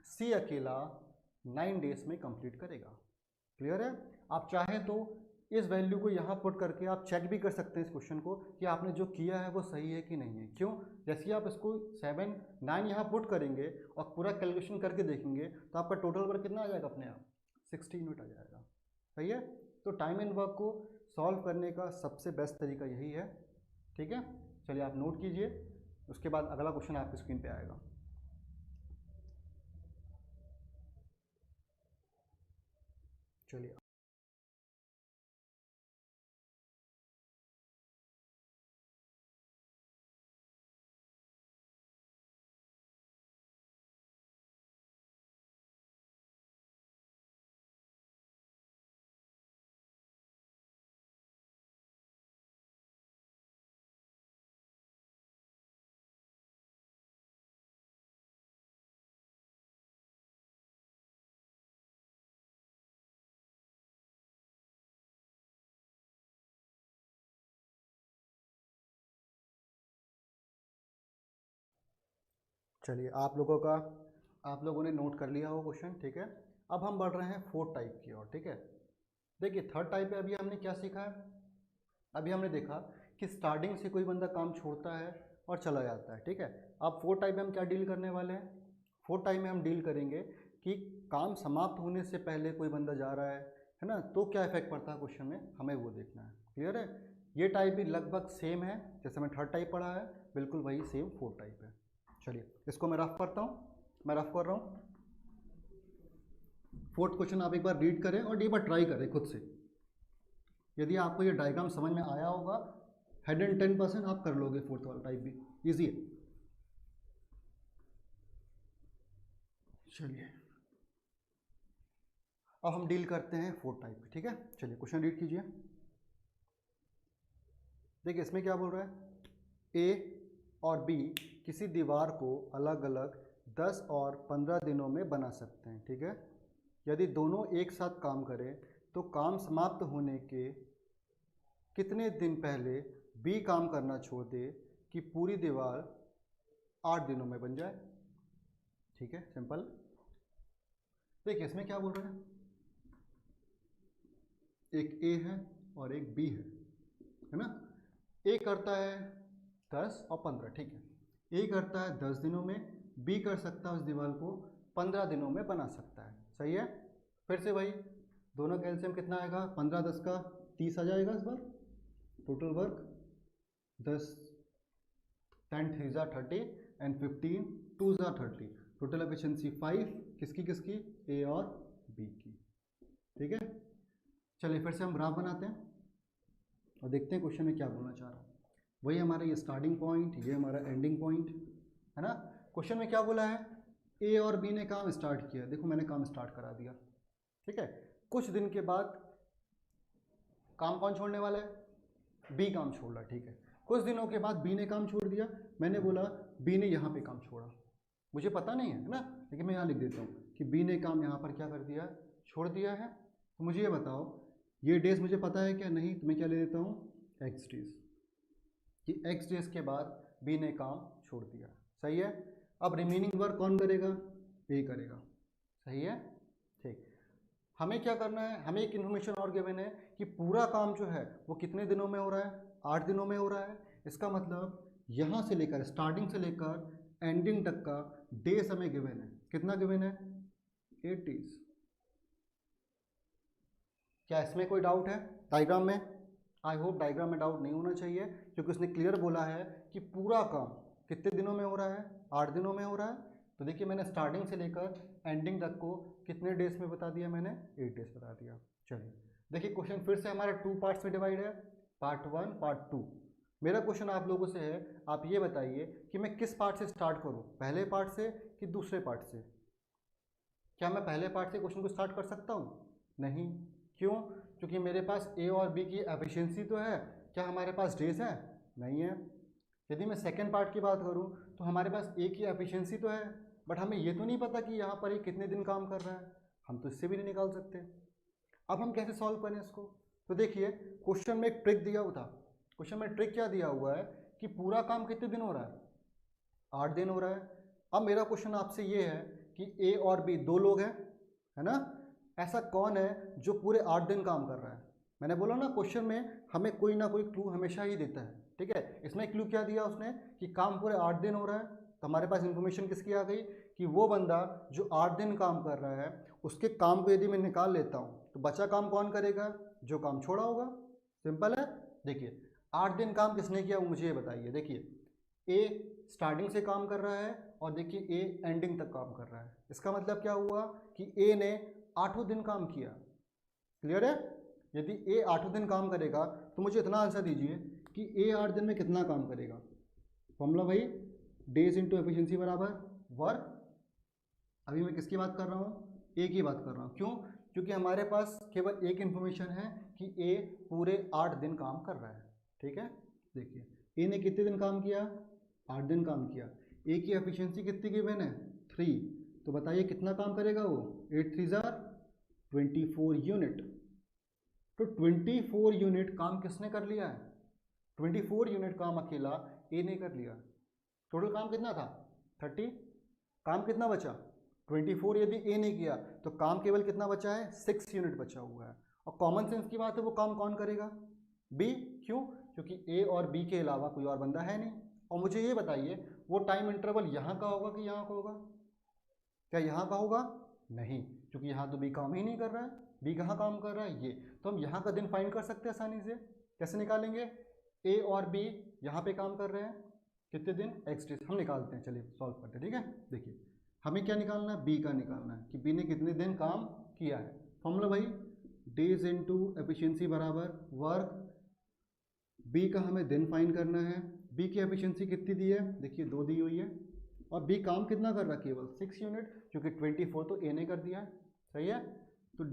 सी अकेला 9 डेज में कंप्लीट करेगा। क्लियर है? आप चाहें तो इस वैल्यू को यहाँ पुट करके आप चेक भी कर सकते हैं इस क्वेश्चन को कि आपने जो किया है वो सही है कि नहीं है। क्यों? जैसे ही आप इसको 7 9 यहाँ पुट करेंगे और पूरा कैलकुलेशन करके देखेंगे तो आपका टोटल वर्क कितना आ जाएगा अपने आप 16 मिनट आ जाएगा। सही है? तो टाइम एंड वर्क को सॉल्व करने का सबसे बेस्ट तरीका यही है। ठीक है, चलिए आप नोट कीजिए, उसके बाद अगला क्वेश्चन आपकी स्क्रीन पे आएगा। चलिए चलिए आप लोगों ने नोट कर लिया हो क्वेश्चन। ठीक है, अब हम बढ़ रहे हैं फोर्थ टाइप की ओर। ठीक है, देखिए थर्ड टाइप पे अभी हमने क्या सीखा है? अभी हमने देखा कि स्टार्टिंग से कोई बंदा काम छोड़ता है और चला जाता है। ठीक है, अब फोर्थ टाइप में हम क्या डील करने वाले हैं? फोर्थ टाइप में हम डील करेंगे कि काम समाप्त होने से पहले कोई बंदा जा रहा है ना, तो क्या इफेक्ट पड़ता है क्वेश्चन में, हमें वो देखना है। क्लियर है? ये टाइप भी लगभग सेम है जैसे मैं थर्ड टाइप पढ़ा है, बिल्कुल वही सेम फोर्थ टाइप है। चलिए इसको मैं रफ करता हूँ, मैं रफ कर रहा हूँ। फोर्थ क्वेश्चन आप एक बार रीड करें और एक बार ट्राई करें खुद से। यदि आपको ये डायग्राम समझ में आया होगा 110% आप कर लोगे फोर्थ वाला टाइप भी, इजी है। चलिए अब हम डील करते हैं फोर्थ टाइप पे। ठीक है, चलिए क्वेश्चन रीड कीजिए। देखिए इसमें क्या बोल रहा है, ए और बी किसी दीवार को अलग अलग 10 और 15 दिनों में बना सकते हैं। ठीक है, यदि दोनों एक साथ काम करें तो काम समाप्त होने के कितने दिन पहले बी काम करना छोड़ दे कि पूरी दीवार 8 दिनों में बन जाए। ठीक है, सिंपल। देखिए इसमें क्या बोल रहे हैं, एक ए है और एक बी है ना। ए करता है 10 और 15। ठीक है, ए करता है 10 दिनों में, बी कर सकता है उस दीवार को 15 दिनों में बना सकता है। सही है? फिर से वही दोनों का एलसीएम कितना आएगा, 15 10 का 30 आ जाएगा इस बार। टोटल वर्क 10 10 3 ज़ा 30 एंड 15 2 ज़ा 30। टोटल एफिशिएंसी 5 किसकी किसकी, ए और बी की। ठीक है, चलिए फिर से हम ग्राफ बनाते हैं और देखते हैं क्वेश्चन में क्या बोलना चाह रहा है। वही हमारा ये स्टार्टिंग पॉइंट, ये हमारा एंडिंग पॉइंट है ना। क्वेश्चन में क्या बोला है, ए और बी ने काम स्टार्ट किया। देखो मैंने काम स्टार्ट करा दिया। ठीक है, कुछ दिन के बाद काम कौन छोड़ने वाला है, बी काम छोड़ रहा है। ठीक है, कुछ दिनों के बाद बी ने काम छोड़ दिया। मैंने बोला बी ने यहाँ पे काम छोड़ा, मुझे पता नहीं है ना, लेकिन मैं यहाँ लिख देता हूँ कि बी ने काम यहाँ पर क्या कर दिया, छोड़ दिया है। तो मुझे ये बताओ ये डेज मुझे पता है क्या नहीं, तो मैं क्या ले लेता हूँ, एक्स डेज, कि एक्स डेज के बाद बी ने काम छोड़ दिया। सही है? अब रिमेनिंग वर्क कौन करेगा, ए करेगा। सही है? ठीक, हमें क्या करना है, हमें एक इन्फॉर्मेशन और गिवन है कि पूरा काम जो है वो कितने दिनों में हो रहा है, 8 दिनों में हो रहा है। इसका मतलब यहाँ से लेकर स्टार्टिंग से लेकर एंडिंग तक का डेज हमें गिवन है। कितना गिवन है, 8 डेज। क्या इसमें कोई डाउट है डायग्राम में? आई होप डायग्राम में डाउट नहीं होना चाहिए, क्योंकि उसने क्लियर बोला है कि पूरा काम कितने दिनों में हो रहा है, 8 दिनों में हो रहा है। तो देखिए मैंने स्टार्टिंग से लेकर एंडिंग तक को कितने डेज में बता दिया, मैंने 8 डेज बता दिया। चलिए देखिए क्वेश्चन फिर से हमारा 2 पार्ट्स में डिवाइड है, पार्ट 1 पार्ट 2। मेरा क्वेश्चन आप लोगों से है, आप ये बताइए कि मैं किस पार्ट से स्टार्ट करूँ, पहले पार्ट से कि दूसरे पार्ट से। क्या मैं पहले पार्ट से क्वेश्चन को स्टार्ट कर सकता हूँ? नहीं। क्यों? क्योंकि मेरे पास ए और बी की एफिशिएंसी तो है, क्या हमारे पास डेज है? नहीं है। यदि मैं सेकेंड पार्ट की बात करूं तो हमारे पास ए की एफिशिएंसी तो है, बट हमें ये तो नहीं पता कि यहाँ पर ये कितने दिन काम कर रहा है, हम तो इससे भी नहीं निकाल सकते। अब हम कैसे सॉल्व करें इसको? तो देखिए क्वेश्चन में एक ट्रिक दिया हुआ था। क्वेश्चन में ट्रिक क्या दिया हुआ है कि पूरा काम कितने दिन हो रहा है, 8 दिन हो रहा है। अब मेरा क्वेश्चन आपसे ये है कि ए और बी दो लोग हैं, है ना। ऐसा कौन है जो पूरे 8 दिन काम कर रहा है? मैंने बोला ना क्वेश्चन में हमें कोई ना कोई क्लू हमेशा ही देता है, ठीक है। इसमें क्लू क्या दिया उसने कि काम पूरे 8 दिन हो रहा है, तो हमारे पास इंफॉर्मेशन किसकी आ गई कि वो बंदा जो 8 दिन काम कर रहा है उसके काम को यदि मैं निकाल लेता हूँ तो बचा काम कौन करेगा? जो काम छोड़ा होगा। सिंपल है। देखिए 8 दिन काम किसने किया वो मुझे ये बताइए। देखिए ए स्टार्टिंग से काम कर रहा है और देखिए ए एंडिंग तक काम कर रहा है। इसका मतलब क्या हुआ कि ए ने 8 दिन काम किया। क्लियर है। यदि ए 8 दिन काम करेगा तो मुझे इतना आंसर दीजिए कि ए 8 दिन में कितना काम करेगा। फॉर्मूला भाई डेज इंटू एफिशिएंसी बराबर वर्क। अभी मैं किसकी बात कर रहा हूँ? ए की बात कर रहा हूँ। क्यों? क्योंकि हमारे पास केवल एक इन्फॉर्मेशन है कि ए पूरे 8 दिन काम कर रहा है, ठीक है। देखिए ए ने कितने दिन काम किया? 8 दिन काम किया। ए की एफिशिएंसी कितनी गिवन है? 3। तो बताइए कितना काम करेगा वो? 8 3 जार 24 यूनिट। तो 24 यूनिट काम किसने कर लिया है? 24 यूनिट काम अकेला ए ने कर लिया। टोटल काम कितना था? 30। काम कितना बचा? 24 यदि ए ने किया तो काम केवल कितना बचा है? 6 यूनिट बचा हुआ है। और कॉमन सेंस की बात है, वो काम कौन करेगा? बी। क्यों? क्योंकि ए और बी के अलावा कोई और बंदा है नहीं। और मुझे ये बताइए वो टाइम इंटरवल यहाँ का होगा कि यहाँ का होगा? क्या यहाँ का होगा? नहीं, क्योंकि यहाँ तो बी काम ही नहीं कर रहा है। बी कहाँ काम कर रहा है? ये। तो हम यहाँ का दिन फाइंड कर सकते हैं आसानी से। कैसे निकालेंगे? ए और बी यहाँ पे काम कर रहे हैं, कितने दिन? X days. हम निकालते हैं, चलिए सॉल्व करते हैं, ठीक है। देखिए हमें क्या निकालना है? बी का निकालना है कि बी ने कितने दिन काम किया है। फॉर्मूला भाई डेज इनटू एफिशिएंसी बराबर वर्क। बी का हमें दिन फाइंड करना है। बी की एफिशिएंसी कितनी दी है? देखिए 2 दी हुई है। और बी काम कितना कर रहा है? केवल 6 यूनिट, क्योंकि 24 तो ए ने कर दिया है। सही है। तो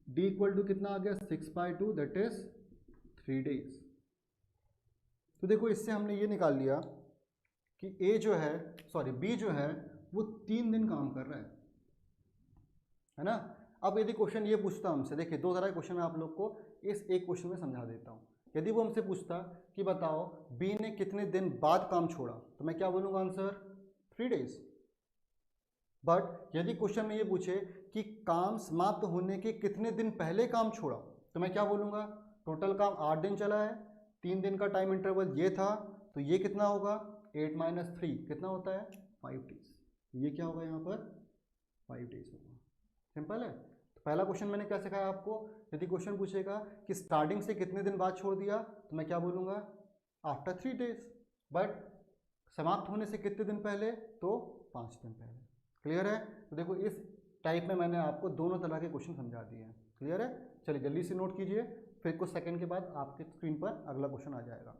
डी इक्वल टू कितना आ गया? 6/2 दैट इज 3 डेज। तो देखो इससे हमने ये निकाल लिया कि ए जो है, सॉरी बी जो है वो 3 दिन काम कर रहा है ना। अब यदि क्वेश्चन ये पूछता हमसे, देखिए 2 तरह के क्वेश्चन मैं आप लोग को इस एक क्वेश्चन में समझा देता हूँ। यदि वो हमसे पूछता कि बताओ बी ने कितने दिन बाद काम छोड़ा, तो मैं क्या बोलूँगा आंसर? 3 डेज। बट यदि क्वेश्चन में ये पूछे कि काम समाप्त होने के कितने दिन पहले काम छोड़ा, तो मैं क्या बोलूँगा? टोटल काम 8 दिन चला है, 3 दिन का टाइम इंटरवल ये था, तो ये कितना होगा? 8 - 3 कितना होता है? 5 डेज। ये क्या होगा यहाँ पर? 5 डेज होगा। सिंपल है। तो पहला क्वेश्चन मैंने क्या सिखाया आपको? यदि क्वेश्चन पूछेगा कि स्टार्टिंग से कितने दिन बाद छोड़ दिया, तो मैं क्या बोलूँगा? After 3 days. बट समाप्त होने से कितने दिन पहले? तो 5 दिन पहले। क्लियर है। तो देखो इस टाइप में मैंने आपको दोनों तरह के क्वेश्चन समझा दिए हैं। क्लियर है। चलिए जल्दी से नोट कीजिए, फिर कुछ सेकंड के बाद आपके स्क्रीन पर अगला क्वेश्चन आ जाएगा।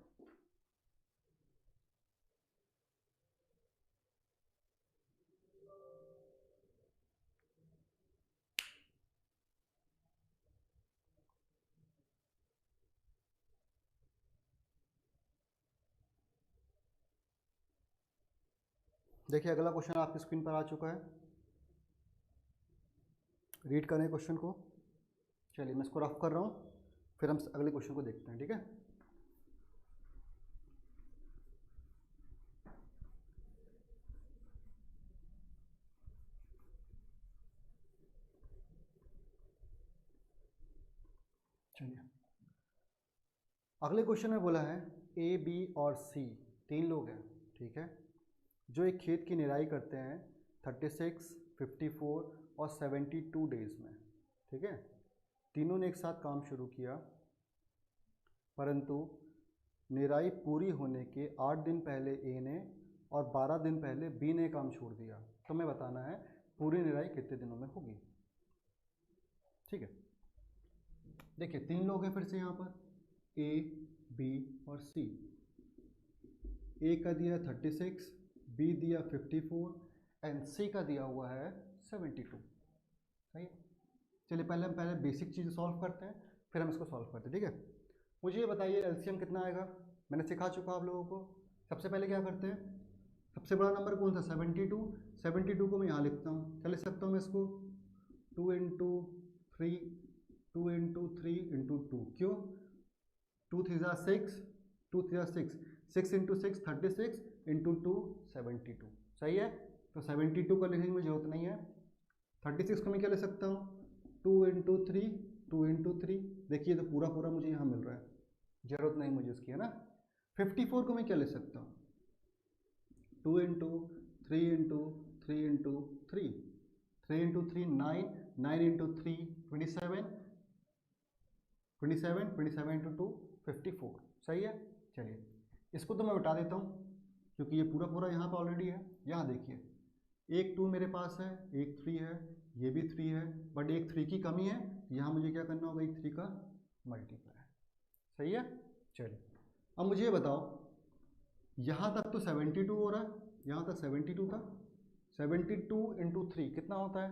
देखिए अगला क्वेश्चन आपकी स्क्रीन पर आ चुका है। रीड करें क्वेश्चन को। चलिए मैं इसको रफ कर रहा हूँ, फिर हम अगले क्वेश्चन को देखते हैं, ठीक है। चलिए अगले क्वेश्चन में बोला है ए बी और सी 3 लोग हैं, ठीक है, जो एक खेत की निराई करते हैं 36, 54 और 72 डेज में, ठीक है। तीनों ने एक साथ काम शुरू किया, परंतु निराई पूरी होने के 8 दिन पहले ए ने और 12 दिन पहले बी ने काम छोड़ दिया। तो हमें बताना है पूरी निराई कितने दिनों में होगी, ठीक है। देखिए 3 लोग हैं फिर से यहाँ पर, ए बी और सी। ए का दिया 36, बी दिया 54 एंड सी का दिया हुआ है 72। सही है। चलिए पहले बेसिक चीज़ सॉल्व करते हैं, फिर हम इसको सॉल्व करते हैं, ठीक है। मुझे ये बताइए एलसीएम कितना आएगा? मैंने सिखा चुका आप लोगों को। सबसे पहले क्या करते हैं, सबसे बड़ा नंबर कौन सा? 72। 72 को मैं यहाँ लिखता हूँ, क्या लिख सकता हूँ मैं इसको? 2 × 3, 2 × 3 × 2। क्यों? 2 3 = 6, 2 3 = 6, 6 × 6 36 × 2 72। सही है। तो 72 का लिखने की जरूरत नहीं है, 36 को मैं क्या ले सकता हूँ, 2 इंटू 3, 2 इंटू 3, देखिए तो पूरा पूरा मुझे यहाँ मिल रहा है, ज़रूरत नहीं मुझे उसकी, है ना। 54 को मैं क्या ले सकता हूँ, 2 into 3 into 3 into 3, 3 into 3 9, 9 into 3 27, 27, 27 into 2 54, सही है। चलिए इसको तो मैं बता देता हूँ क्योंकि ये पूरा पूरा यहाँ पे ऑलरेडी है। यहाँ देखिए एक 2 मेरे पास है, एक 3 है, ये भी 3 है, बट एक 3 की कमी है, यहाँ मुझे क्या करना होगा, एक 3 का मल्टीप्लाई, सही है। चलिए अब मुझे ये बताओ, यहाँ तक तो 72 हो रहा है, यहाँ तक 72 था, 72 इंटू 3 कितना होता है,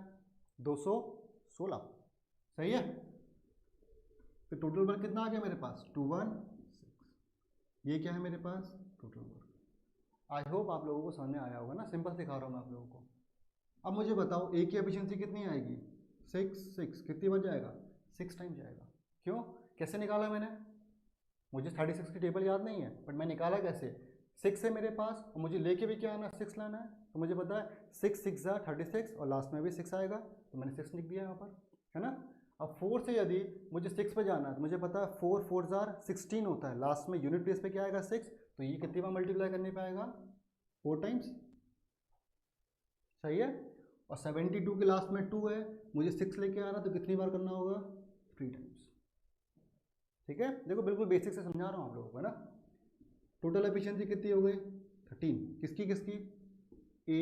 216, सही है। तो टोटल वर्क कितना आ गया मेरे पास, 216, ये क्या है मेरे पास, टोटल वर्क। आई होप आप लोगों को समझ में आया होगा ना, सिंपल सिखा रहा हूँ मैं आप लोगों को। अब मुझे बताओ ए की एफिशिएंसी कितनी आएगी, 6 कितनी बार जाएगा, 6 टाइम जाएगा। क्यों, कैसे निकाला मैंने, मुझे 36 की टेबल याद नहीं है, बट मैं निकाला कैसे, 6 है मेरे पास और मुझे लेके भी क्या आना, 6 लाना है, तो मुझे पता है 6 6 36 और लास्ट में भी 6 आएगा, तो मैंने 6 लिख दिया यहाँ पर, है ना। अब 4 से यदि मुझे 6 पे जाना है तो मुझे पता है 4 4 16 होता है, लास्ट में यूनिट प्लेस पे क्या आएगा 6, तो ये कितनी बार मल्टीप्लाई करने पे आएगा, 4 टाइम्स, सही है। और 72 के लास्ट में 2 है, मुझे 6 लेके आना तो कितनी बार करना होगा, 3 टाइम्स, ठीक है। देखो बिल्कुल बेसिक से समझा रहा हूँ आप लोगों को, है ना। टोटल एफिशिएंसी कितनी हो गई, 13, किसकी किसकी, ए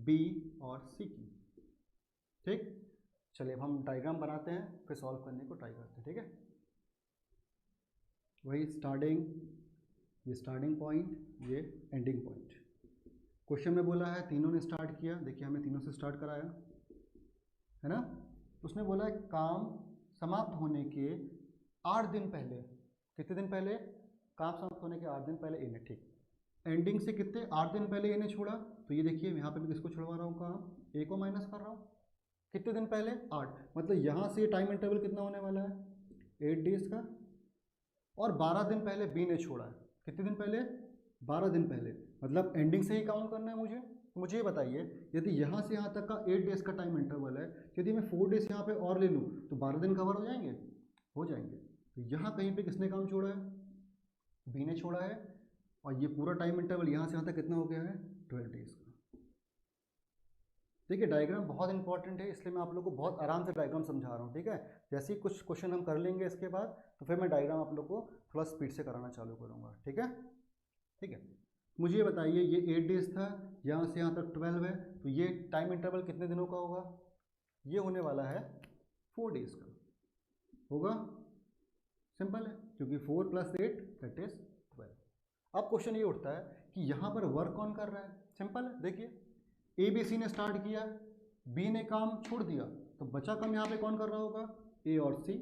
बी और सी की, ठीक। चलिए अब हम डायग्राम बनाते हैं, फिर सॉल्व करने को ट्राई करते हैं, ठीक है। वही स्टार्टिंग, ये स्टार्टिंग पॉइंट, ये एंडिंग पॉइंट। क्वेश्चन में बोला है तीनों ने स्टार्ट किया, देखिए हमें तीनों से स्टार्ट कराया, है ना। उसने बोला है काम समाप्त होने के 8 दिन पहले, कितने दिन पहले, काम समाप्त होने के 8 दिन पहले ए ने, ठीक। एंडिंग से कितने 8 दिन पहले ए ने छोड़ा, तो ये देखिए यहाँ पे मैं किसको छुड़वा रहा हूँ, काम ए को माइनस कर रहा हूँ, कितने दिन पहले 8, मतलब यहाँ से टाइम इंटरवल कितना होने वाला है, 8 डेज का। और 12 दिन पहले बी ने छोड़ा है, कितने दिन पहले, 12 दिन पहले, मतलब एंडिंग से ही काउंट करना है मुझे। तो मुझे ये बताइए यदि यहाँ से यहाँ तक का 8 डेज का टाइम इंटरवल है, यदि मैं 4 डेज यहाँ पे और ले लूँ तो 12 दिन कवर हो जाएंगे, हो जाएंगे। तो यहाँ कहीं पे किसने काम छोड़ा है, बी ने छोड़ा है, और ये पूरा टाइम इंटरवल यहाँ से यहाँ तक कितना हो गया है, 12 डेज का। देखिए डायग्राम बहुत इंपॉर्टेंट है, इसलिए मैं आप लोग को बहुत आराम से डायग्राम समझा रहा हूँ, ठीक है। जैसे ही कुछ क्वेश्चन हम कर लेंगे इसके बाद, तो फिर मैं डायग्राम आप लोग को थोड़ा स्पीड से कराना चालू करूँगा, ठीक है। ठीक है, मुझे ये बताइए, ये 8 डेज था, यहाँ से यहाँ तक 12 है, तो ये टाइम इंटरवल कितने दिनों का होगा, ये होने वाला है 4 डेज का होगा, सिंपल है, क्योंकि 4 + 8 दैट इज 12। अब क्वेश्चन ये उठता है कि यहाँ पर वर्क कौन कर रहा है, सिंपल है, देखिए ए बी सी ने स्टार्ट किया, बी ने काम छोड़ दिया, तो बचा काम यहाँ पे कौन कर रहा होगा, ए और सी,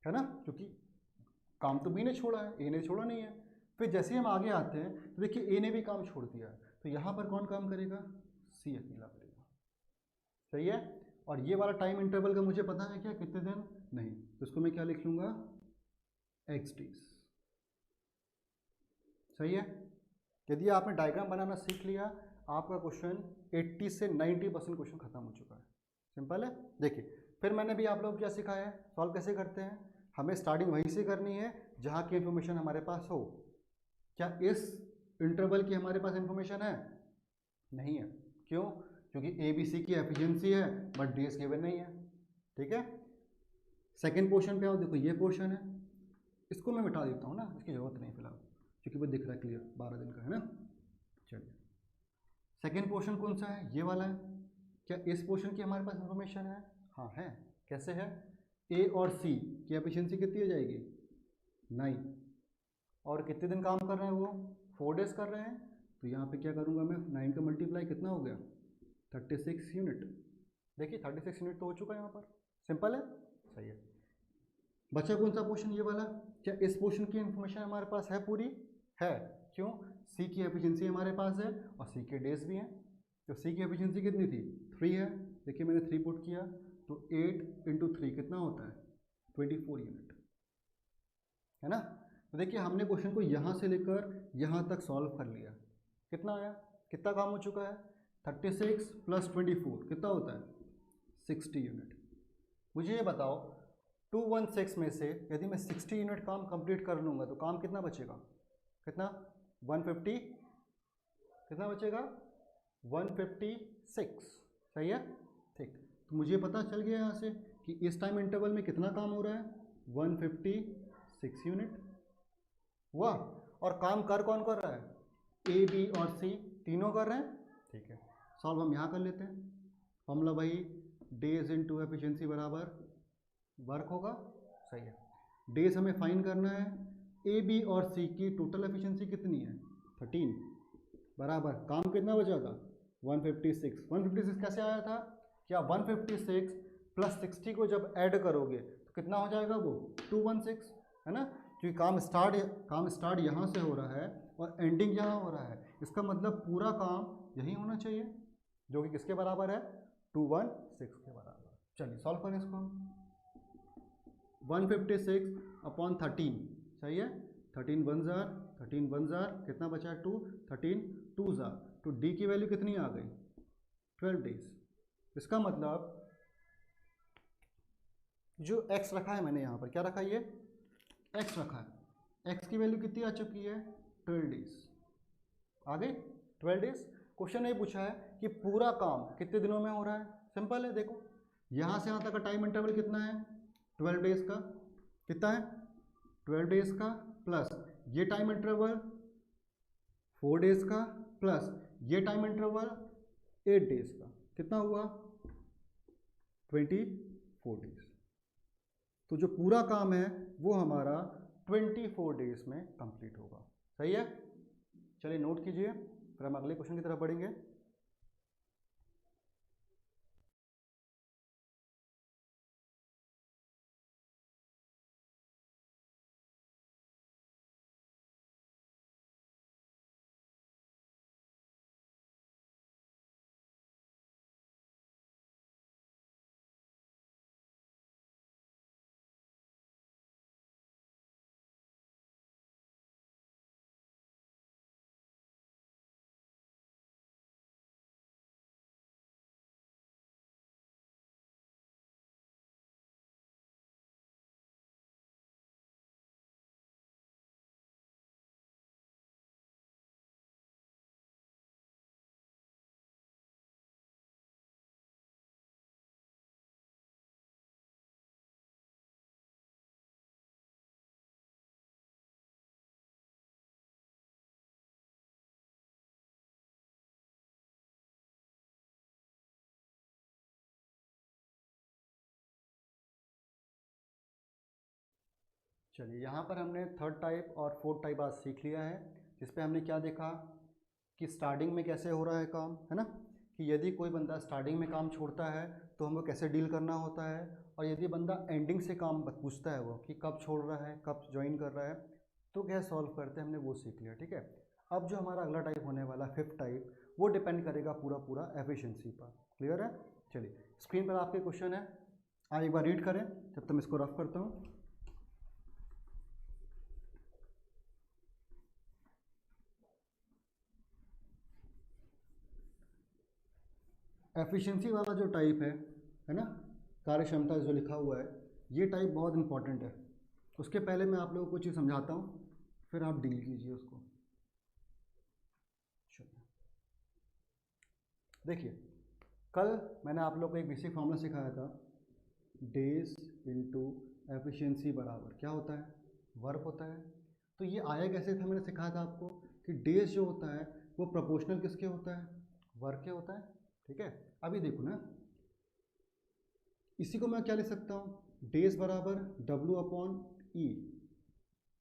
है ना, क्योंकि काम तो बी ने छोड़ा है, ए ने छोड़ा नहीं है। फिर जैसे हम आगे आते हैं तो देखिए ए ने भी काम छोड़ दिया, तो यहाँ पर कौन काम करेगा, सी अकेला करेगा, सही है। और ये वाला टाइम इंटरवल का मुझे पता है क्या, कितने दिन, नहीं, तो इसको मैं क्या लिख लूँगा, एक्स डेज, सही है। यदि आपने डायग्राम बनाना सीख लिया, आपका क्वेश्चन 80 से 90% क्वेश्चन खत्म हो चुका है, सिंपल है। देखिए फिर मैंने भी आप लोग क्या सिखाया है, सॉल्व कैसे करते हैं, हमें स्टार्टिंग वहीं से करनी है जहाँ की इन्फॉर्मेशन हमारे पास हो। क्या इस इंटरवल की हमारे पास इन्फॉर्मेशन है, नहीं है, क्यों, क्योंकि ए बी सी की एफिशिएंसी है बट डेज गिवन नहीं है, ठीक है। सेकेंड पोर्शन पे आओ, देखो ये पोर्शन है, इसको मैं मिटा देता हूँ ना, इसकी ज़रूरत नहीं फिलहाल, क्योंकि वो दिख रहा है क्लियर 12 दिन का, है ना। चलिए सेकेंड पोर्शन कौन सा है, ये वाला है। क्या इस पोर्शन की हमारे पास इन्फॉर्मेशन है, हाँ है, कैसे है, ए और सी की एफिशिएंसी कितनी हो जाएगी, 9, और कितने दिन काम कर रहे हैं वो, 4 डेज कर रहे हैं, तो यहाँ पे क्या करूँगा मैं, 9 का मल्टीप्लाई कितना हो गया, 36 यूनिट, देखिए 36 यूनिट तो हो चुका है यहाँ पर, सिंपल है, सही है। बचा कौन सा पोर्शन, ये वाला। क्या इस पोर्शन की इन्फॉर्मेशन हमारे पास है, पूरी है, क्यों, सी की एफिशिएंसी हमारे पास है और सी के डेज भी हैं, तो सी की एफिशिएंसी कितनी थी, 3 है, देखिए मैंने 3 पुट किया, तो 8 इंटू 3 कितना होता है, 24 यूनिट, है ना। तो देखिए हमने क्वेश्चन को यहाँ से लेकर यहाँ तक सॉल्व कर लिया, कितना आया, कितना काम हो चुका है, 36 प्लस 24 कितना होता है 60 यूनिट। मुझे ये बताओ 216 में से यदि मैं 60 यूनिट काम कंप्लीट कर लूँगा तो काम कितना बचेगा, कितना 150, कितना बचेगा 156, सही है। ठीक, तो मुझे पता चल गया यहाँ से कि इस टाइम इंटरवल में कितना काम हो रहा है 156 यूनिट हुआ। और काम कर कौन कर रहा है, ए बी और सी तीनों कर रहे हैं। ठीक है, सॉल्व हम यहाँ कर लेते हैं। फॉर्मूला वही, डेज इनटू एफिशिएंसी बराबर वर्क होगा, सही है। डेज हमें फाइंड करना है, ए बी और सी की टोटल एफिशिएंसी कितनी है 13 बराबर काम कितना बचा था 156। 156 कैसे आया था, क्या 156 प्लस 60 को जब ऐड करोगे तो कितना हो जाएगा वो 216, है ना। क्योंकि काम स्टार्ट यहाँ से हो रहा है और एंडिंग यहाँ हो रहा है, इसका मतलब पूरा काम यही होना चाहिए, जो कि किसके बराबर है 216 के बराबर। चलिए सॉल्व करें इसको हम। 156 अपॉन 13, सही है। 13 1 जार, 13 1 जार, कितना बचा 2, 13 2 जार, तो डी की वैल्यू कितनी आ गई 12 डेज। इसका मतलब जो एक्स रखा है मैंने यहाँ पर, क्या रखा है, ये एक्स रखा है, एक्स की वैल्यू कितनी आ चुकी है 12 डेज आ गई 12 डेज। क्वेश्चन ये पूछा है कि पूरा काम कितने दिनों में हो रहा है, सिंपल है, देखो यहाँ से यहाँ तक का टाइम इंटरवल कितना है 12 डेज का, कितना है 12 डेज का, प्लस ये टाइम इंटरवल 4 डेज का, प्लस ये टाइम इंटरवल 8 डेज का, कितना हुआ 24 डेज। तो जो पूरा काम है वो हमारा 24 डेज में कंप्लीट होगा, सही है। चलिए नोट कीजिए, फिर हम अगले क्वेश्चन की तरफ बढ़ेंगे। चलिए यहाँ पर हमने थर्ड टाइप और फोर्थ टाइप आज सीख लिया है, जिस पे हमने क्या देखा कि स्टार्टिंग में कैसे हो रहा है काम, है ना, कि यदि कोई बंदा स्टार्टिंग में काम छोड़ता है तो हमको कैसे डील करना होता है, और यदि बंदा एंडिंग से काम पूछता है वो कि कब छोड़ रहा है कब ज्वाइन कर रहा है तो क्या सॉल्व करते हैं, हमने वो सीख लिया। ठीक है, अब जो हमारा अगला टाइप होने वाला फिफ्थ टाइप, वो डिपेंड करेगा पूरा पूरा एफिशिएंसी पर। क्लियर है। चलिए स्क्रीन पर आपके क्वेश्चन है, आप एक बार रीड करें जब तक मैं इसको रफ करता हूँ। एफिशिएंसी वाला जो टाइप है ना, कार्य क्षमता जो लिखा हुआ है, ये टाइप बहुत इंपॉर्टेंट है। उसके पहले मैं आप लोगों को चीज़ समझाता हूँ, फिर आप डील कीजिए उसको। देखिए कल मैंने आप लोगों को एक बेसिक फॉर्मूला सिखाया था, डेज इनटू एफिशिएंसी बराबर क्या होता है, वर्क होता है। तो ये आया कैसे था, मैंने सिखाया था आपको कि डेज जो होता है वो प्रोपोर्शनल किसके होता है, वर्क के होता है। ठीक है, अभी देखो ना, इसी को मैं क्या लिख सकता हूँ, डेज बराबर W अपॉन ई।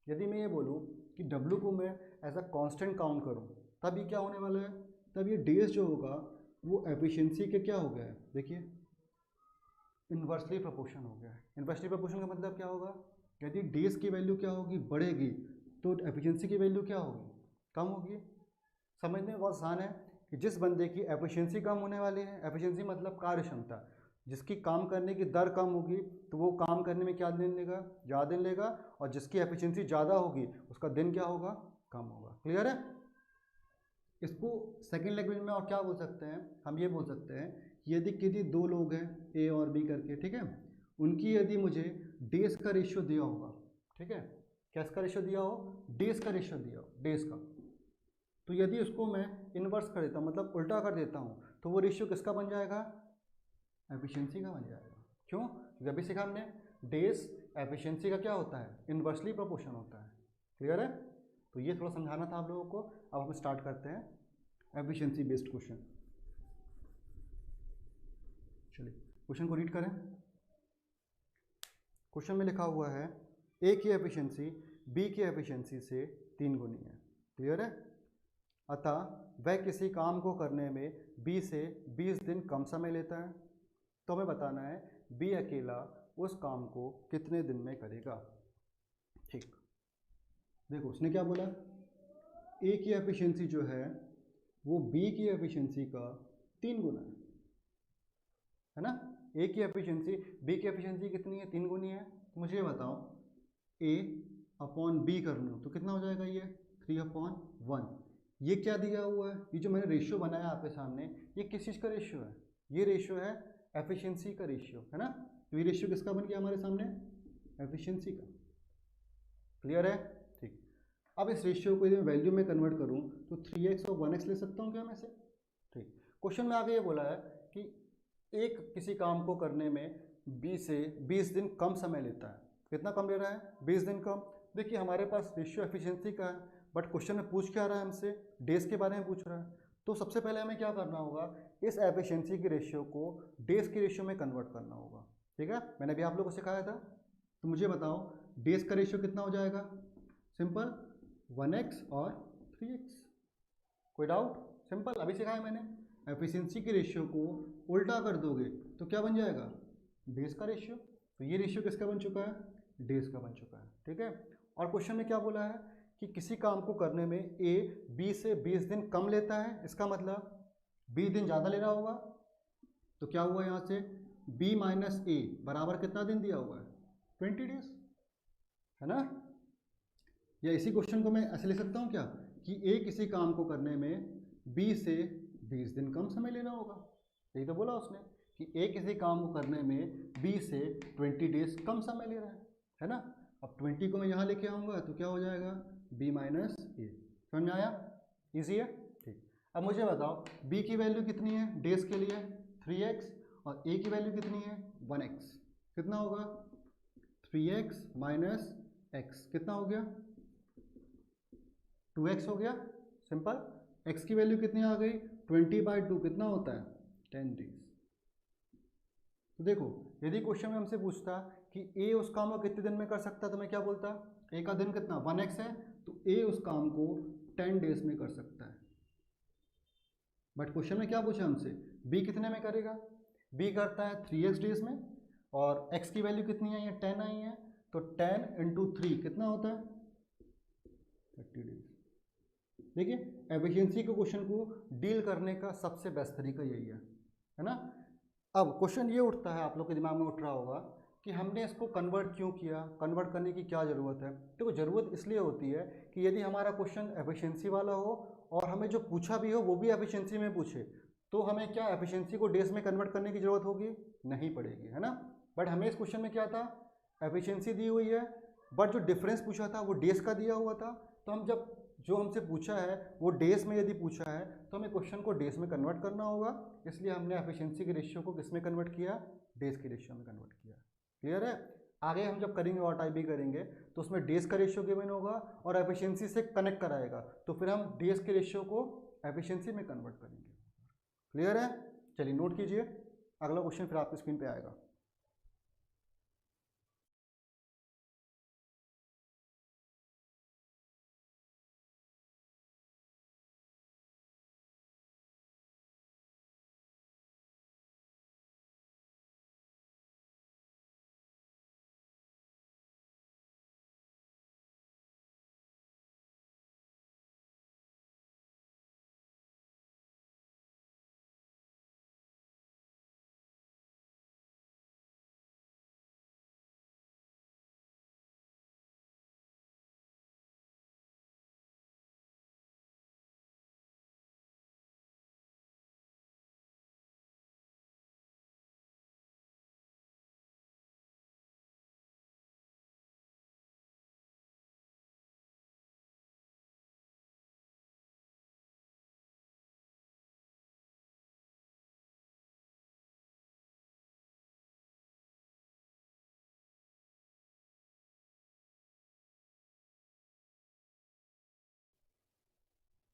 यदि मैं ये बोलूँ कि W को मैं एज अ कांस्टेंट काउंट करूँ, तब ये क्या होने वाला है, तब ये डेज जो होगा वो एफिशिएंसी के क्या हो गया है, देखिए इन्वर्सली प्रोपोर्शन हो गया है। इन्वर्सली प्रोपोर्शन का मतलब क्या होगा, यदि डेज की वैल्यू क्या होगी, बढ़ेगी, तो एफिशिएंसी की वैल्यू क्या होगी, कम होगी। समझने में बहुत आसान है कि जिस बंदे की एफिशिएंसी कम होने वाली है, एफिशिएंसी मतलब कार्य क्षमता, जिसकी काम करने की दर कम होगी तो वो काम करने में क्या दिन लेगा, ज़्यादा दिन लेगा, और जिसकी एफिशिएंसी ज़्यादा होगी उसका दिन क्या होगा, कम होगा। क्लियर है। इसको सेकंड लैंग्वेज में और क्या बोल सकते हैं, हम ये बोल सकते हैं कि यदि किसी दो लोग हैं ए और बी करके, ठीक है, उनकी यदि मुझे डेज का रेशियो दिया होगा, ठीक है, कैस का रेशियो दिया हो, डेज का रेशियो दिया हो, डेज का, तो यदि उसको मैं इन्वर्स कर देता हूँ, मतलब उल्टा कर देता हूँ, तो वो रेशियो किसका बन जाएगा, एफिशिएंसी का बन जाएगा। क्यों, क्योंकि अभी सीखा हमने डेज एफिशिएंसी का क्या होता है, इन्वर्सली प्रोपोर्शन होता है। क्लियर है, तो ये थोड़ा समझाना था आप लोगों को। अब हम स्टार्ट करते हैं एफिशिएंसी बेस्ड क्वेश्चन। चलिए क्वेश्चन को रीड करें। क्वेश्चन में लिखा हुआ है ए की एफिशिएंसी बी की एफिशिएंसी से 3 गुनी है। क्लियर है, अतः वह किसी काम को करने में बी से 20 दिन कम समय लेता है। तो हमें बताना है बी अकेला उस काम को कितने दिन में करेगा। ठीक, देखो उसने क्या बोला, ए की एफिशिएंसी जो है वो बी की एफिशिएंसी का 3 गुना है ना। ए की एफिशिएंसी बी की एफिशिएंसी कितनी है, 3 गुनी है। तो मुझे ये बताओ ए अपॉन बी कर लूँ तो कितना हो जाएगा, ये 3/1। ये क्या दिया हुआ है, ये जो मैंने रेशियो बनाया आपके सामने, ये किस चीज़ का रेशियो है, ये रेशियो है एफिशिएंसी का रेशियो, है ना। तो ये रेशियो किसका बन गया हमारे सामने, एफिशिएंसी का। क्लियर है, ठीक। अब इस रेशियो को यदि मैं वैल्यू में कन्वर्ट करूँ तो 3x और 1x ले सकता हूँ क्या मैं से। ठीक, क्वेश्चन में आगे ये बोला है कि एक किसी काम को करने में बी से 20 दिन कम समय लेता है। कितना कम ले रहा है, 20 दिन कम। देखिए हमारे पास रेशियो एफिशिएंसी का है, बट क्वेश्चन में पूछ क्या रहा है हमसे, डेज के बारे में पूछ रहा है। तो सबसे पहले हमें क्या करना होगा, इस एफिशिएंसी की रेशियो को डेज की रेशियो में कन्वर्ट करना होगा। ठीक है, मैंने भी आप लोगों को सिखाया था। तो मुझे बताओ डेज का रेशियो कितना हो जाएगा, सिंपल 1x और 3x। कोई डाउट, सिंपल अभी सिखाया मैंने। एफिशिएंसी के रेशियो को उल्टा कर दोगे तो क्या बन जाएगा, डेज का रेशियो। तो ये रेशियो किसका बन चुका है, डेज का बन चुका है। ठीक है, और क्वेश्चन में क्या बोला है कि किसी काम को करने में ए बी से 20 दिन कम लेता है। इसका मतलब 20 दिन ज़्यादा ले रहा होगा। तो क्या हुआ यहाँ से, बी माइनस ए बराबर कितना दिन दिया हुआ है, 20 डेज, है ना। या इसी क्वेश्चन को मैं ऐसे लिख सकता हूँ क्या, कि ए किसी काम को करने में बी से 20 दिन कम समय लेना होगा। यही तो बोला उसने कि ए किसी काम को करने में बी से 20 डेज कम समय ले रहा है ना। अब 20 को मैं यहाँ लेके आऊँगा तो क्या हो जाएगा, बी माइनस ए। समझ में आया, ईजी है। ठीक, अब मुझे बताओ बी की वैल्यू कितनी है डेज के लिए, 3x, और ए की वैल्यू कितनी है 1x। कितना होगा, 3x माइनस एक्स, कितना हो गया, 2x हो गया। सिंपल, x की वैल्यू कितनी आ गई, 20/2 कितना होता है, 10 डेज। तो देखो यदि क्वेश्चन में हमसे पूछता कि ए उस काम को कितने दिन में कर सकता है, तो मैं क्या बोलता, ए का दिन कितना 1x है, तो ए उस काम को 10 डेज में कर सकता है। बट क्वेश्चन में क्या पूछा हमसे, बी कितने में करेगा, बी करता है 3x डेज में, और x की वैल्यू कितनी आई है, 10 आई है, तो 10 × 3 कितना होता है, 30 डेज। देखिए एफिशिएंसी के क्वेश्चन को डील करने का सबसे बेस्ट तरीका यही है ना। अब क्वेश्चन ये उठता है, आप लोग के दिमाग में उठ रहा होगा कि हमने इसको कन्वर्ट क्यों किया, कन्वर्ट करने की क्या ज़रूरत है। तो ज़रूरत इसलिए होती है कि यदि हमारा क्वेश्चन एफिशिएंसी वाला हो और हमें जो पूछा भी हो वो भी एफिशिएंसी में पूछे, तो हमें क्या एफिशिएंसी को डेज में कन्वर्ट करने की ज़रूरत होगी, नहीं पड़ेगी, है ना। बट हमें इस क्वेश्चन में क्या था, एफिशिएंसी दी हुई है, बट जो डिफरेंस पूछा था वो डेज का दिया हुआ था। तो हम जब जो हमसे पूछा है वो डेज में यदि पूछा है तो हमें क्वेश्चन को डेज में कन्वर्ट करना होगा। इसलिए हमने एफिशिएंसी के रेशियो को किस में कन्वर्ट किया, डेज के रेशियो में कन्वर्ट किया। क्लियर है, आगे हम जब करेंगे और टाइप भी करेंगे तो उसमें डेज का रेशियो गिवन होगा और एफिशिएंसी से कनेक्ट कराएगा, तो फिर हम डेज के रेशियो को एफिशिएंसी में कन्वर्ट करेंगे। क्लियर है, चलिए नोट कीजिए, अगला क्वेश्चन फिर आपकी स्क्रीन पे आएगा।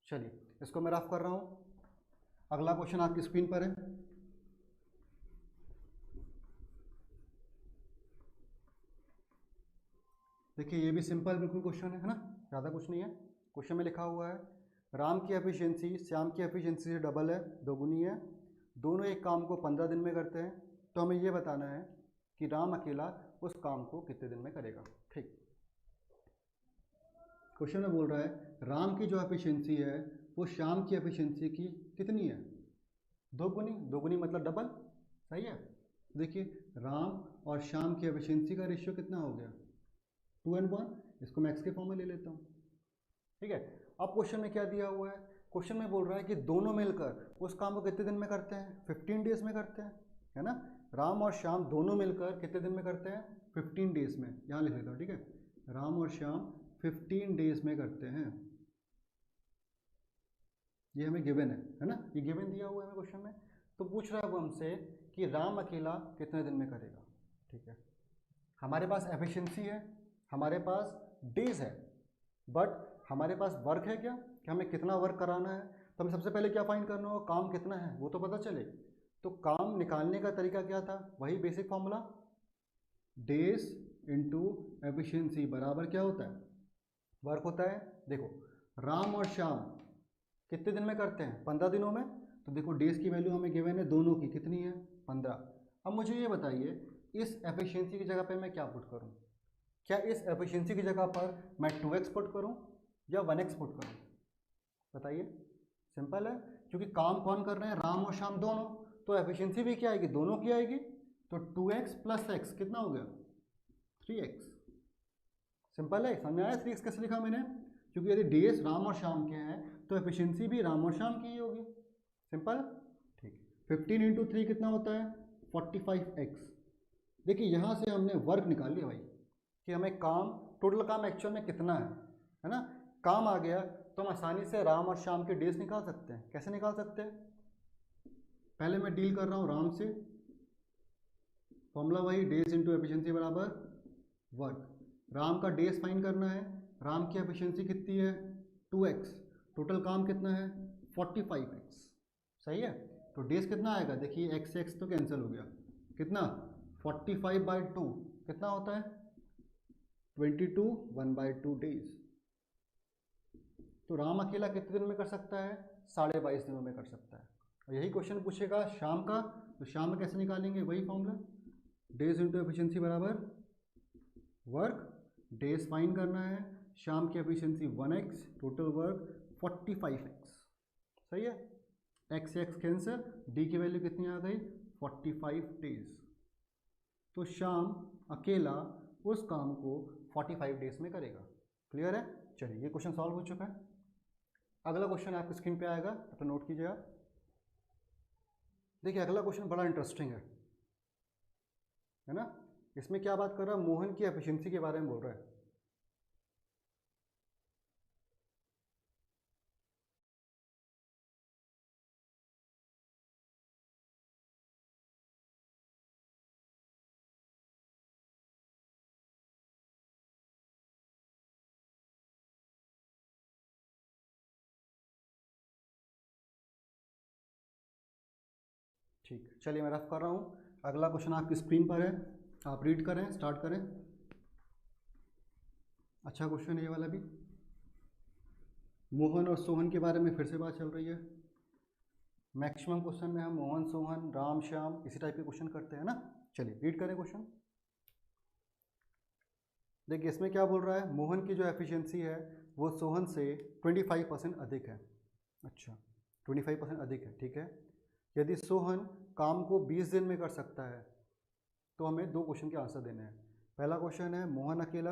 चलिए इसको मैं रफ कर रहा हूँ। अगला क्वेश्चन आपकी स्क्रीन पर है। देखिए ये भी सिंपल बिल्कुल क्वेश्चन है ना, ज़्यादा कुछ नहीं है। क्वेश्चन में लिखा हुआ है राम की एफिशिएंसी श्याम की एफिशिएंसी से डबल है, दोगुनी है, दोनों एक काम को 15 दिन में करते हैं। तो हमें ये बताना है कि राम अकेला उस काम को कितने दिन में करेगा। ठीक, क्वेश्चन में बोल रहा है राम की जो एफिशिएंसी है वो श्याम की एफिशिएंसी की कितनी है, दोगुनी। दोगुनी मतलब डबल, सही है। देखिए राम और श्याम की एफिशिएंसी का रेशियो कितना हो गया, 2:1। इसको मैं एक्स के फॉर्म में ले लेता हूँ। ठीक है, अब क्वेश्चन में क्या दिया हुआ है, क्वेश्चन में बोल रहा है कि दोनों मिलकर उस काम को कितने दिन में करते हैं, 15 डेज में करते हैं, है ना। राम और श्याम दोनों मिलकर कितने दिन में करते हैं, 15 डेज में। यहाँ लिख लेता हूँ, ठीक है, राम और श्याम 15 डेज में करते हैं। ये हमें गिवन है ना, ये गिवन दिया हुआ है हमें क्वेश्चन में। तो पूछ रहा है वो हमसे कि राम अकेला कितने दिन में करेगा। ठीक है, हमारे पास एफिशिएंसी है, हमारे पास डेज है, बट हमारे पास वर्क है क्या, कि हमें कितना वर्क कराना है। तो हमें सबसे पहले क्या फाइंड करना होगा, काम कितना है वो तो पता चले। तो काम निकालने का तरीका क्या था, वही basic formula, days into efficiency बराबर क्या होता है, वर्क होता है। देखो राम और श्याम कितने दिन में करते हैं, 15 दिनों में। तो देखो डेज की वैल्यू हमें गिवन है दोनों की, कितनी है, 15। अब मुझे ये बताइए इस एफिशिएंसी की जगह पे मैं क्या पुट करूँ, क्या इस एफिशिएंसी की जगह पर मैं 2x पुट करूँ या 1x पुट करूँ, बताइए। सिंपल है, क्योंकि काम कौन कर रहे हैं, राम और श्याम दोनों, तो एफिशिएंसी भी क्या आएगी, दोनों की आएगी। तो 2x प्लस x कितना हो गया, 3x। सिंपल है, समझ में आया 3x कैसे लिखा मैंने, क्योंकि यदि डेज राम और श्याम के हैं तो एफिशिएंसी भी राम और श्याम की ही होगी। सिंपल, ठीक है। 15 इंटू 3 कितना होता है, 45x। देखिए यहाँ से हमने वर्क निकाल लिया भाई, कि हमें काम, टोटल काम एक्चुअल में कितना है ना। काम आ गया तो हम आसानी से राम और श्याम के डेज निकाल सकते हैं। कैसे निकाल सकते हैं, पहले मैं डील कर रहा हूँ राम से, फॉर्मूला वही, डेज इंटू एफिशिएंसी बराबर वर्क। राम का डेज फाइंड करना है, राम की एफिशिएंसी कितनी है, 2x, टोटल काम कितना है, 45x, सही है। तो डेज कितना आएगा, देखिए x से x तो कैंसिल हो गया, कितना 45/2 कितना होता है, 22, 1/2 डेज। तो राम अकेला कितने दिन में कर सकता है, 22.5 दिनों में कर सकता है। और यही क्वेश्चन पूछेगा शाम का, तो शाम में कैसे निकालेंगे, वही फॉर्मूला, डेज इंटू एफिशिएंसी बराबर वर्क। डेज फाइंड करना है, शाम की efficiency 1x, total work 45x, सही है। x से x कैंसिल, d की वैल्यू कितनी आ गई, 45 डेज। तो शाम अकेला उस काम को 45 डेज में करेगा। क्लियर है, चलिए ये क्वेश्चन सॉल्व हो चुका है। अगला क्वेश्चन आपकी स्क्रीन पे आएगा, तो नोट कीजिएगा। देखिए अगला क्वेश्चन बड़ा इंटरेस्टिंग है ना। इसमें क्या बात कर रहा है, मोहन की एफिशिएंसी के बारे में बोल रहा है। ठीक, चलिए मैं रफ कर रहा हूँ। अगला क्वेश्चन आपकी स्क्रीन पर है, आप रीड करें, स्टार्ट करें। अच्छा क्वेश्चन है ये वाला भी। मोहन और सोहन के बारे में फिर से बात चल रही है। मैक्सिमम क्वेश्चन में हम मोहन सोहन राम श्याम इसी टाइप के क्वेश्चन करते हैं ना। चलिए रीड करें क्वेश्चन। देखिए इसमें क्या बोल रहा है, मोहन की जो एफिशिएंसी है वो सोहन से 25% अधिक है। अच्छा 25% अधिक है, ठीक है। यदि सोहन काम को 20 दिन में कर सकता है तो हमें दो क्वेश्चन के आंसर देने हैं। पहला क्वेश्चन है मोहन अकेला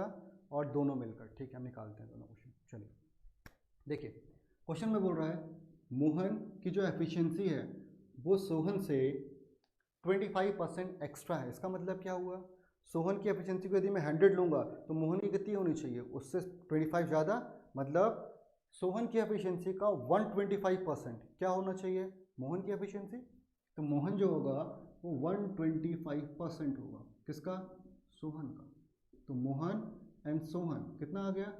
और दोनों मिलकर, ठीक है, हम निकालते हैं दोनों क्वेश्चन। चलिए देखिए क्वेश्चन में बोल रहा है मोहन की जो एफिशिएंसी है वो सोहन से 25% एक्स्ट्रा है। इसका मतलब क्या हुआ, सोहन की एफिशिएंसी को यदि मैं 100 लूँगा तो मोहन की कितनी होनी चाहिए, उससे 25 ज़्यादा, मतलब सोहन की एफिशिएंसी का 125% क्या होना चाहिए, मोहन की एफिशिएंसी। तो मोहन जो होगा वो 125% होगा, किसका, सोहन का। तो मोहन एंड सोहन कितना आ गया,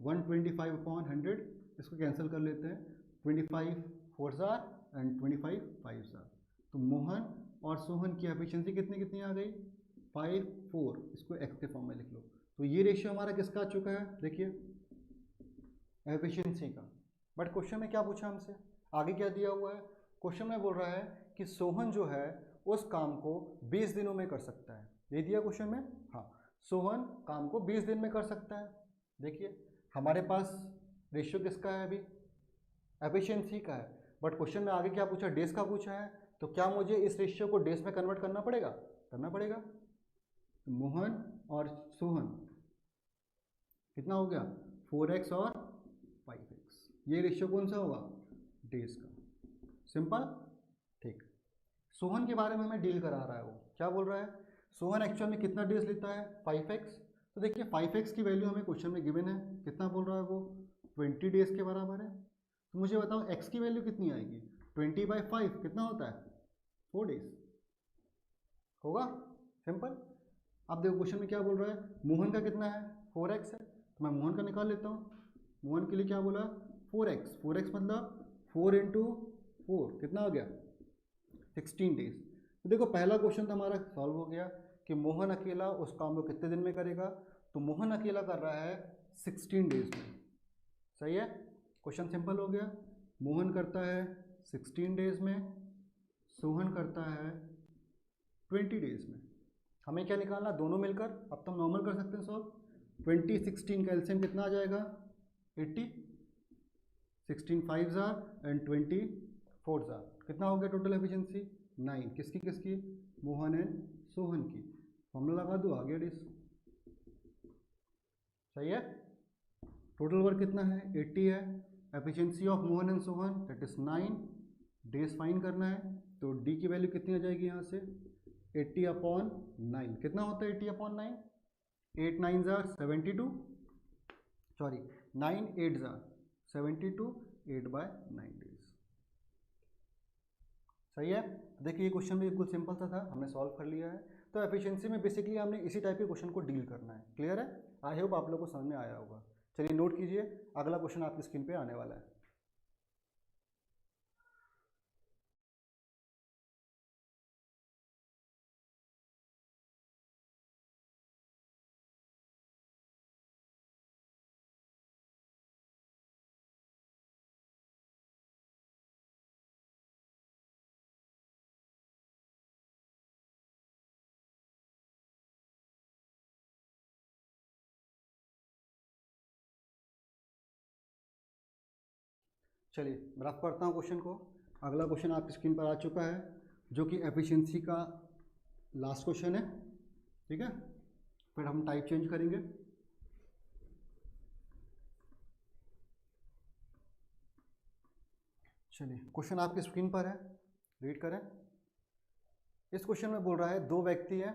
125/100, इसको कैंसिल कर लेते हैं, 25 4 जार एंड 25 5 जार। तो मोहन और सोहन की एफिशिएंसी कितनी कितनी आ गई, 5 4, इसको एक्स के फॉर्म में लिख लो। तो ये रेशियो हमारा किसका आ चुका है, देखिए एफिशिएंसी का। बट क्वेश्चन में क्या पूछा हमसे, आगे क्या दिया हुआ है, क्वेश्चन में बोल रहा है कि सोहन जो है उस काम को 20 दिनों में कर सकता है, ये दिया क्वेश्चन में। हाँ, सोहन काम को 20 दिन में कर सकता है। देखिए हमारे पास रेशियो किसका है अभी, एफिशिएंसी का है, बट क्वेश्चन में आगे क्या पूछा, डेज का पूछा है। तो क्या मुझे इस रेशियो को डेज में कन्वर्ट करना पड़ेगा, करना पड़ेगा। तो मोहन और सोहन कितना हो गया, 4x और 5x, ये रेशियो कौन सा होगा, डेज का। सिंपल, ठीक। सोहन के बारे में हमें डील करा रहा है, वो क्या बोल रहा है, सोहन एक्चुअल में कितना डेज लेता है, 5x। तो देखिए 5x की वैल्यू हमें क्वेश्चन में गिवन है, कितना बोल रहा है वो, 20 डेज के बराबर है। तो मुझे बताओ x की वैल्यू कितनी आएगी, 20/5 कितना होता है, 4 डेज होगा। सिंपल। अब देखो क्वेश्चन में क्या बोल रहा है, मोहन का कितना है, 4x है, तो मैं मोहन का निकाल लेता हूँ। मोहन के लिए क्या बोला, 4x, 4x मतलब 4 × 4 कितना हो गया, 16 डेज। तो देखो पहला क्वेश्चन तो हमारा सॉल्व हो गया कि मोहन अकेला उस काम को कितने दिन में करेगा। तो मोहन अकेला कर रहा है 16 डेज में, सही है, क्वेश्चन सिंपल हो गया। मोहन करता है 16 डेज में, सोहन करता है 20 डेज में। हमें क्या निकालना, दोनों मिलकर, अब तो हम नॉर्मल कर सकते हैं सॉल्व। 20 16 का एलसीएम कितना आ जाएगा, 80, 16 5 जार एंड 20 4 जार, कितना हो गया टोटल एफिशिएंसी 9। किसकी किसकी, मोहन एंड सोहन की। फॉर्मूला लगा दो, आ गया डेज, सही है। टोटल वर्क कितना है, 80 है। Efficiency of Mohan and Sohan that is 9, days fine करना है। तो डी की वैल्यू कितनी आ जाएगी यहाँ से, 80/9, कितना होता है 80/9, 8 9 जार 72, सॉरी 9 8 जार 72, 8/9 डेज, सही है। देखिए ये क्वेश्चन भी बिल्कुल सिंपल सा था, हमने सॉल्व कर लिया है। तो एफिशिएंसी में बेसिकली हमने इसी टाइप के क्वेश्चन को डील करना है, क्लियर है। आई होप आप लोगों को समझ में आया होगा। चलिए नोट कीजिए, अगला क्वेश्चन आपकी स्क्रीन पे आने वाला है। चलिए रफ करता हूँ क्वेश्चन को। अगला क्वेश्चन आपकी स्क्रीन पर आ चुका है, जो कि एफिशिएंसी का लास्ट क्वेश्चन है, ठीक है। फिर हम टाइप चेंज करेंगे। चलिए क्वेश्चन आपकी स्क्रीन पर है, रीड करें। इस क्वेश्चन में बोल रहा है दो व्यक्ति हैं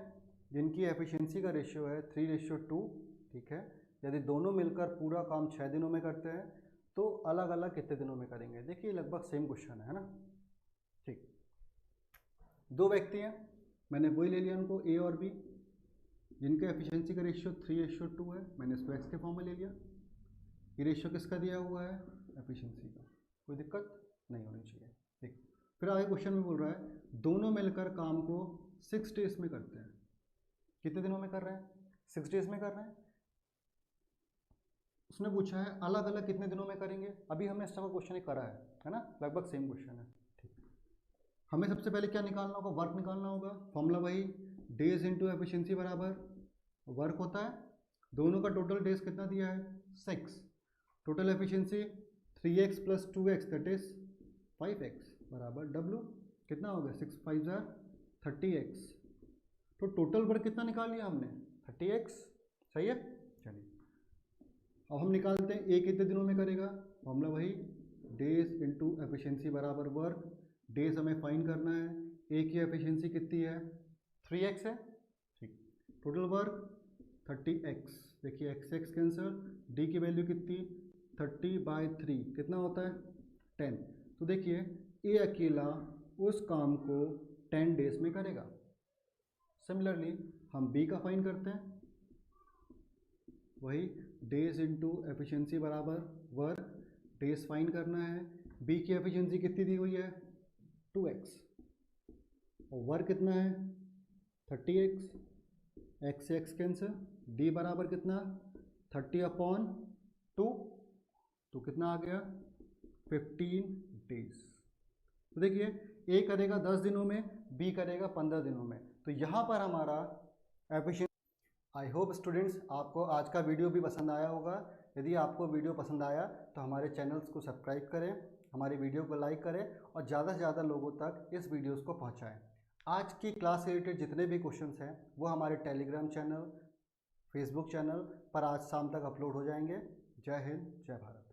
जिनकी एफिशिएंसी का रेशियो है 3:2, ठीक है। यदि दोनों मिलकर पूरा काम 6 दिनों में करते हैं तो अलग अलग कितने दिनों में करेंगे। देखिए लगभग सेम क्वेश्चन है ना, ठीक। दो व्यक्ति हैं, मैंने वही ले लिया उनको ए और बी, जिनका एफिशिएंसी का रेशियो 3:2 है, मैंने इसको एक्स के फॉर्म में ले लिया। ये रेशियो किसका दिया हुआ है, एफिशिएंसी का, कोई दिक्कत नहीं होनी चाहिए, ठीक। फिर आगे क्वेश्चन में बोल रहा है दोनों मिलकर काम को 6 डेज में करते हैं। कितने दिनों में कर रहे हैं, 6 डेज में कर रहे हैं। उसने पूछा है अलग अलग कितने दिनों में करेंगे। अभी हमने इस तरह का क्वेश्चन करा है ना, लगभग सेम क्वेश्चन है, ठीक। हमें सबसे पहले क्या निकालना होगा, वर्क निकालना होगा। फॉर्मूला वही, डेज इंटू एफिशिएंसी बराबर वर्क होता है। दोनों का टोटल डेज कितना दिया है, 6। Total efficiency 3x + 2x that is 5x बराबर W, कितना हो गया 6 5 जार 30x। तो टोटल वर्क कितना निकाल लिया हमने, 30x, सही है। चलिए अब हम निकालते हैं ए कितने दिनों में करेगा। फॉर्मूला वही, डेज इंटू एफिशिएंसी बराबर वर्क। डेज हमें फाइन करना है, ए की एफिशिएंसी कितनी है 3x है, ठीक। टोटल वर्क 30x, देखिए x कैंसर, डी की वैल्यू कितनी 30/3 कितना होता है 10। तो देखिए ए अकेला उस काम को 10 डेज में करेगा। सिमिलरली हम बी का फाइन करते हैं, वही डेज इंटू एफिशिएंसी बराबर वर्क। डेज फाइंड करना है। बी की एफिशिएंसी कितनी दी हुई है 2x, और वर्क कितना है 30x, x से x कैंसिल, d बराबर कितना 30/2, तो कितना आ गया 15 डेज। तो देखिए ए करेगा 10 दिनों में, बी करेगा 15 दिनों में, तो यहाँ पर हमारा एफिशिएंसी। आई होप स्टूडेंट्स आपको आज का वीडियो भी पसंद आया होगा। यदि आपको वीडियो पसंद आया तो हमारे चैनल्स को सब्सक्राइब करें, हमारी वीडियो को लाइक करें और ज़्यादा से ज़्यादा लोगों तक इस वीडियोस को पहुंचाएं। आज की क्लास से रिलेटेड जितने भी क्वेश्चंस हैं वो हमारे टेलीग्राम चैनल, फेसबुक चैनल पर आज शाम तक अपलोड हो जाएंगे। जय हिंद, जय भारत।